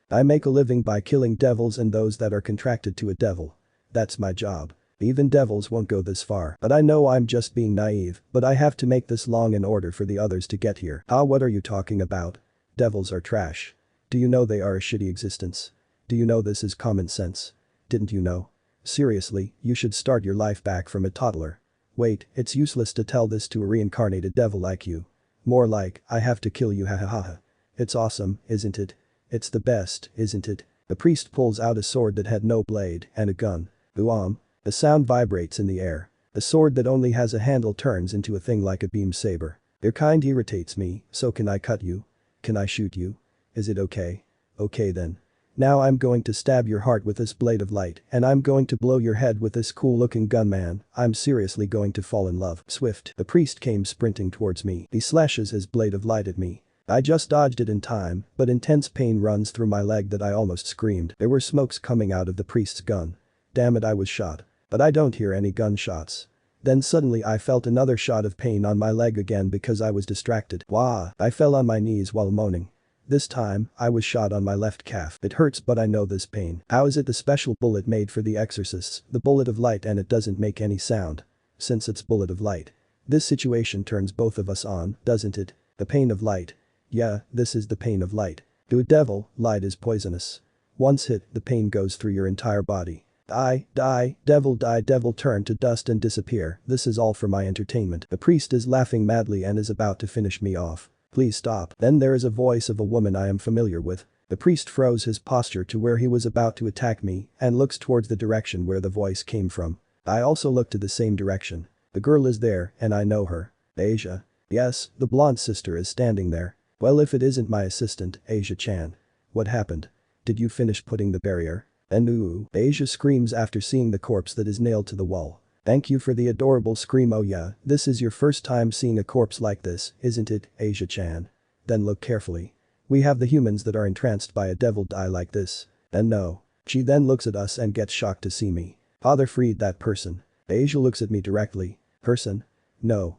I make a living by killing devils and those that are contracted to a devil. That's my job. Even devils won't go this far. But I know I'm just being naive, but I have to make this long in order for the others to get here. What are you talking about? Devils are trash. Do you know they are a shitty existence? Do you know this is common sense? Didn't you know? Seriously, you should start your life back from a toddler. Wait, it's useless to tell this to a reincarnated devil like you. More like, I have to kill you, hahaha. It's awesome, isn't it? It's the best, isn't it? The priest pulls out a sword that had no blade and a gun. The sound vibrates in the air. The sword that only has a handle turns into a thing like a beam saber. Your kind irritates me, so can I cut you? Can I shoot you? Is it okay? Okay then. Now I'm going to stab your heart with this blade of light, and I'm going to blow your head with this cool-looking gun, man. I'm seriously going to fall in love. Swift. The priest came sprinting towards me. He slashes his blade of light at me. I just dodged it in time, but intense pain runs through my leg that I almost screamed. There were smokes coming out of the priest's gun. Damn it, I was shot. But I don't hear any gunshots. Then suddenly I felt another shot of pain on my leg again because I was distracted. Wah! I fell on my knees while moaning. This time, I was shot on my left calf. It hurts but I know this pain. How is it the special bullet made for the exorcists, the bullet of light, and it doesn't make any sound? Since it's bullet of light. This situation turns both of us on, doesn't it? The pain of light. Yeah, this is the pain of light. To a devil, light is poisonous. Once hit, the pain goes through your entire body. Die, devil turn to dust and disappear. This is all for my entertainment. The priest is laughing madly and is about to finish me off. Please stop. Then there is a voice of a woman I am familiar with. The priest froze his posture to where he was about to attack me and looks towards the direction where the voice came from. I also look to the same direction. The girl is there and I know her. Asia. Yes, the blonde sister is standing there. Well, if it isn't my assistant, Asia-chan. What happened? Did you finish putting the barrier? And ooh, Asia screams after seeing the corpse that is nailed to the wall. Thank you for the adorable scream. Oh yeah, this is your first time seeing a corpse like this, isn't it, Asia-chan? Then look carefully. We have the humans that are entranced by a devil die like this. Then no. She then looks at us and gets shocked to see me. Father freed that person. Asia looks at me directly. Person? No.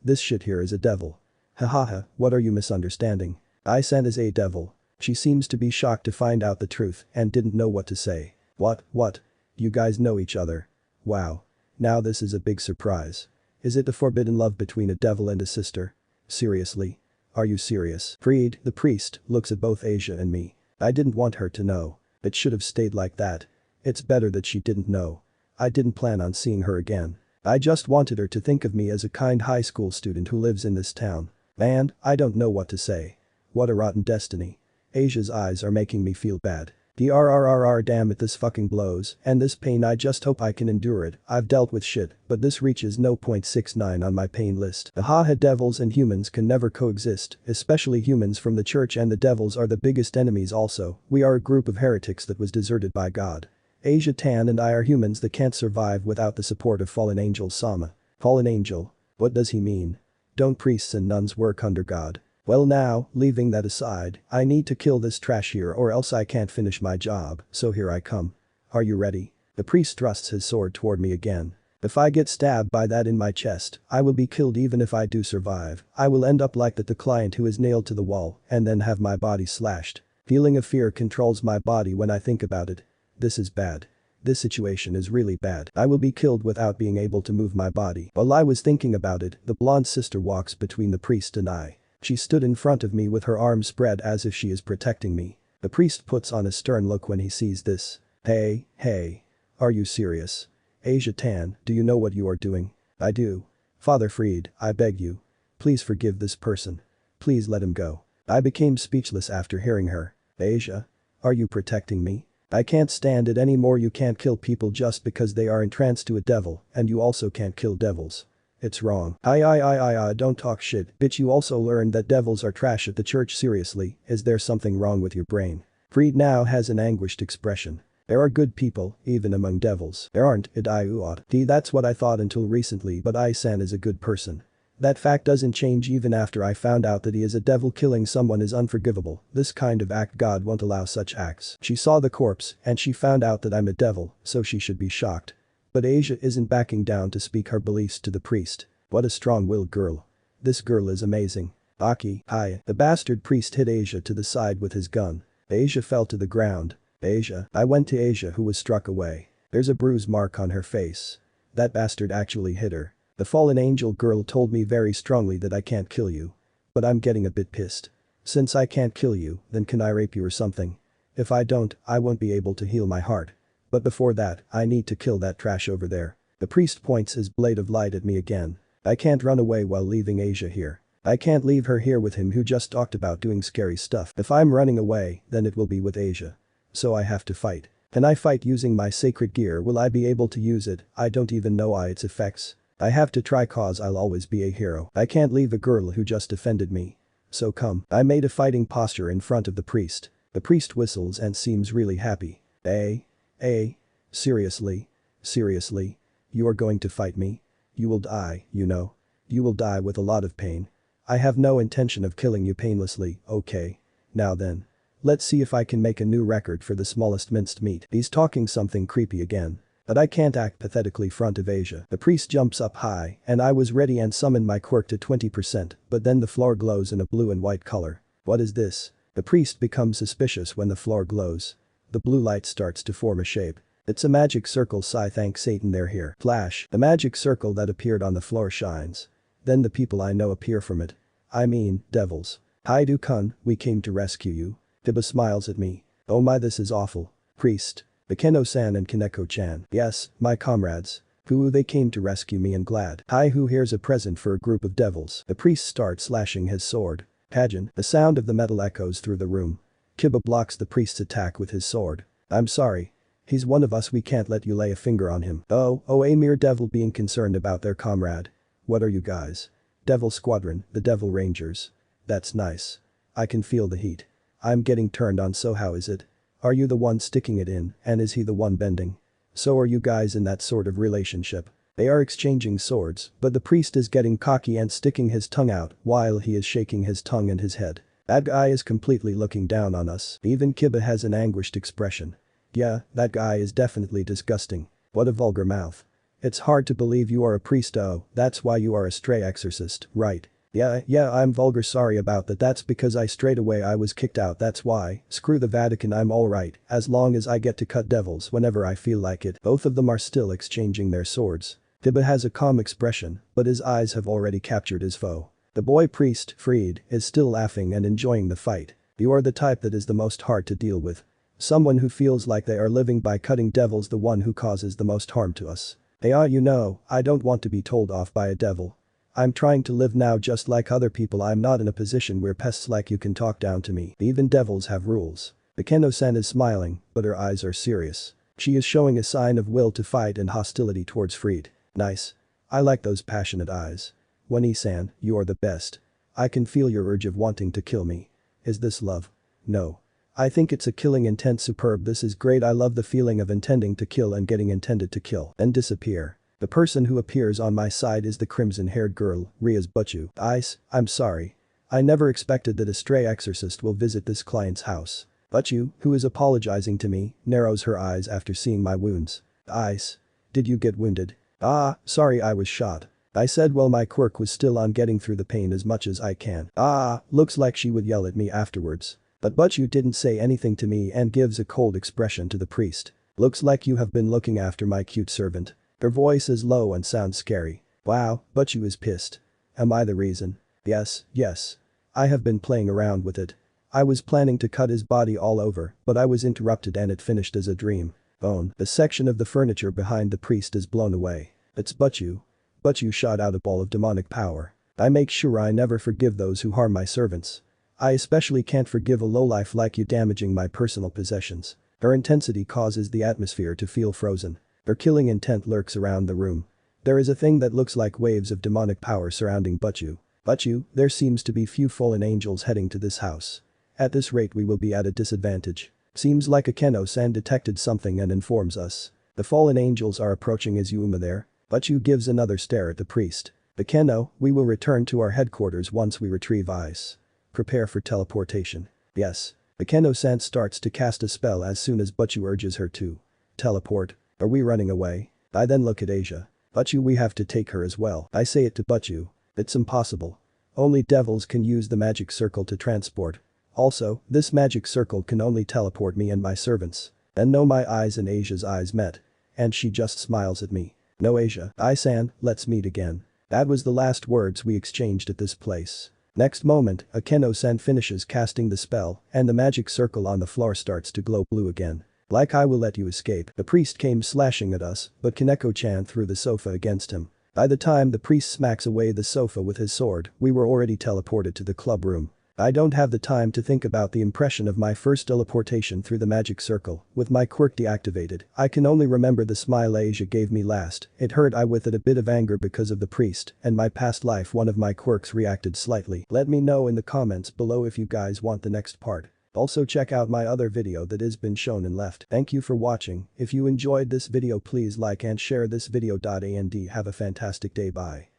This shit here is a devil. Hahaha, what are you misunderstanding? Isan is a devil. She seems to be shocked to find out the truth and didn't know what to say. What? You guys know each other? Wow. Now this is a big surprise. Is it the forbidden love between a devil and a sister? Seriously? Are you serious? Freed, the priest, looks at both Asia and me. I didn't want her to know. It should have stayed like that. It's better that she didn't know. I didn't plan on seeing her again. I just wanted her to think of me as a kind high school student who lives in this town. Man, I don't know what to say. What a rotten destiny. Asia's eyes are making me feel bad. Damn it, this fucking blows, and this pain, I just hope I can endure it. I've dealt with shit, but this reaches no .69 on my pain list. Haha, devils and humans can never coexist, especially humans from the church, and the devils are the biggest enemies also. We are a group of heretics that was deserted by God. Asia Tan and I are humans that can't survive without the support of fallen angel Sama. Fallen angel? What does he mean? Don't priests and nuns work under God? Well now, leaving that aside, I need to kill this trash here or else I can't finish my job, so here I come. Are you ready? The priest thrusts his sword toward me again. If I get stabbed by that in my chest, I will be killed. Even if I do survive, I will end up like the client who is nailed to the wall and then have my body slashed. Feeling of fear controls my body when I think about it. This is bad. This situation is really bad. I will be killed without being able to move my body. While I was thinking about it, the blonde sister walks between the priest and I. She stood in front of me with her arms spread as if she is protecting me. The priest puts on a stern look when he sees this. Hey. Are you serious? Asia Tan, do you know what you are doing? I do. Father Freed, I beg you. Please forgive this person. Please let him go. I became speechless after hearing her. Asia? Are you protecting me? I can't stand it anymore. You can't kill people just because they are entranced to a devil, and you also can't kill devils. It's wrong. Don't talk shit, bitch. You also learned that devils are trash at the church. Seriously, is there something wrong with your brain? Freed now has an anguished expression. There are good people, even among devils. There aren't, that's what I thought until recently, but Isan is a good person. That fact doesn't change even after I found out that he is a devil. Killing someone is unforgivable. This kind of act, God won't allow such acts. She saw the corpse and she found out that I'm a devil, so she should be shocked. But Asia isn't backing down to speak her beliefs to the priest. What a strong-willed girl. This girl is amazing. Aki, hi. The bastard priest hit Asia to the side with his gun. Asia fell to the ground. Asia. I went to Asia, who was struck away. There's a bruise mark on her face. That bastard actually hit her. The fallen angel girl told me very strongly that I can't kill you. But I'm getting a bit pissed. Since I can't kill you, then can I rape you or something? If I don't, I won't be able to heal my heart. But before that, I need to kill that trash over there. The priest points his blade of light at me again. I can't run away while leaving Asia here. I can't leave her here with him who just talked about doing scary stuff. If I'm running away, then it will be with Asia. So I have to fight. Can I fight using my sacred gear? Will I be able to use it? I don't even know its effects. I have to try, cause I'll always be a hero. I can't leave a girl who just offended me. So come. I made a fighting posture in front of the priest. The priest whistles and seems really happy. Seriously? You are going to fight me? You will die, you know. You will die with a lot of pain. I have no intention of killing you painlessly, okay? Now then. Let's see if I can make a new record for the smallest minced meat. He's talking something creepy again. But I can't act pathetically front of Asia. The priest jumps up high, and I was ready and summoned my quirk to 20%, but then the floor glows in a blue and white color. What is this? The priest becomes suspicious when the floor glows. The blue light starts to form a shape. It's a magic circle. Sigh, thank Satan they're here. Flash, the magic circle that appeared on the floor shines. Then the people I know appear from it. I mean, devils. Hi-do-kun, we came to rescue you. Tiba smiles at me. Oh my, this is awful. Priest. Akeno-san and Kaneko-chan. Yes, my comrades. Who they came to rescue me and glad. Hi, who here's a present for a group of devils. The priest starts slashing his sword. Pagin, the sound of the metal echoes through the room. Kiba blocks the priest's attack with his sword. I'm sorry. He's one of us, we can't let you lay a finger on him. Oh, a mere devil being concerned about their comrade. What are you guys? Devil Squadron, the Devil Rangers. That's nice. I can feel the heat. I'm getting turned on, so how is it? Are you the one sticking it in, and is he the one bending? So are you guys in that sort of relationship? They are exchanging swords, but the priest is getting cocky and sticking his tongue out while he is shaking his tongue and his head. That guy is completely looking down on us. Even Kiba has an anguished expression. Yeah, that guy is definitely disgusting. What a vulgar mouth. It's hard to believe you are a priest. Oh, that's why you are a stray exorcist, right? Yeah, I'm vulgar, sorry about that, that's because I straight away I was kicked out, that's why. Screw the Vatican, I'm alright, as long as I get to cut devils whenever I feel like it. Both of them are still exchanging their swords. Tiba has a calm expression, but his eyes have already captured his foe. The boy priest, Freed, is still laughing and enjoying the fight. You are the type that is the most hard to deal with. Someone who feels like they are living by cutting devils, the one who causes the most harm to us. You know, I don't want to be told off by a devil. I'm trying to live now just like other people. I'm not in a position where pests like you can talk down to me. Even devils have rules. Akeno-san is smiling, but her eyes are serious. She is showing a sign of will to fight and hostility towards Freed. Nice. I like those passionate eyes. Wani-san, you are the best. I can feel your urge of wanting to kill me. Is this love? No. I think it's a killing intent. Superb, this is great. I love the feeling of intending to kill and getting intended to kill, then disappear. The person who appears on my side is the crimson-haired girl, Rias Butchu. I'm sorry. I never expected that a stray exorcist will visit this client's house. Butchu, who is apologizing to me, narrows her eyes after seeing my wounds. Did you get wounded? Sorry, I was shot. I said well, my quirk was still on, getting through the pain as much as I can. Looks like she would yell at me afterwards. But Butchu didn't say anything to me and gives a cold expression to the priest. Looks like you have been looking after my cute servant. Her voice is low and sounds scary. Wow, Butchu is pissed. Am I the reason? Yes. I have been playing around with it. I was planning to cut his body all over, but I was interrupted and it finished as a dream. Bone. The section of the furniture behind the priest is blown away. It's Butchu. Butchu shot out a ball of demonic power. I make sure I never forgive those who harm my servants. I especially can't forgive a lowlife like you damaging my personal possessions. Her intensity causes the atmosphere to feel frozen. Her killing intent lurks around the room. There is a thing that looks like waves of demonic power surrounding Butchu. Butchu, there seems to be few fallen angels heading to this house. At this rate we will be at a disadvantage. Seems like Akeno-san detected something and informs us. The fallen angels are approaching. Is Yuma there? Butchu gives another stare at the priest. Akeno, we will return to our headquarters once we retrieve ice. Prepare for teleportation. Yes. Akeno-san starts to cast a spell as soon as Butchu urges her to teleport. Are we running away? I then look at Asia. Butchu, we have to take her as well. I say it to Butchu. It's impossible. Only devils can use the magic circle to transport. Also, this magic circle can only teleport me and my servants. And no, my eyes and Asia's eyes met. And she just smiles at me. No, Asia. I-san, let's meet again. That was the last words we exchanged at this place. Next moment, Akeno-san finishes casting the spell and the magic circle on the floor starts to glow blue again. Like I will let you escape. The priest came slashing at us, but Kaneko-chan threw the sofa against him. By the time the priest smacks away the sofa with his sword, we were already teleported to the club room. I don't have the time to think about the impression of my first teleportation through the magic circle. With my quirk deactivated, I can only remember the smile Asia gave me last. It hurt. I with it a bit of anger because of the priest and my past life. One of my quirks reacted slightly. Let me know in the comments below if you guys want the next part. Also check out my other video that has been shown and left. Thank you for watching. If you enjoyed this video please like and share this video. And have a fantastic day. Bye.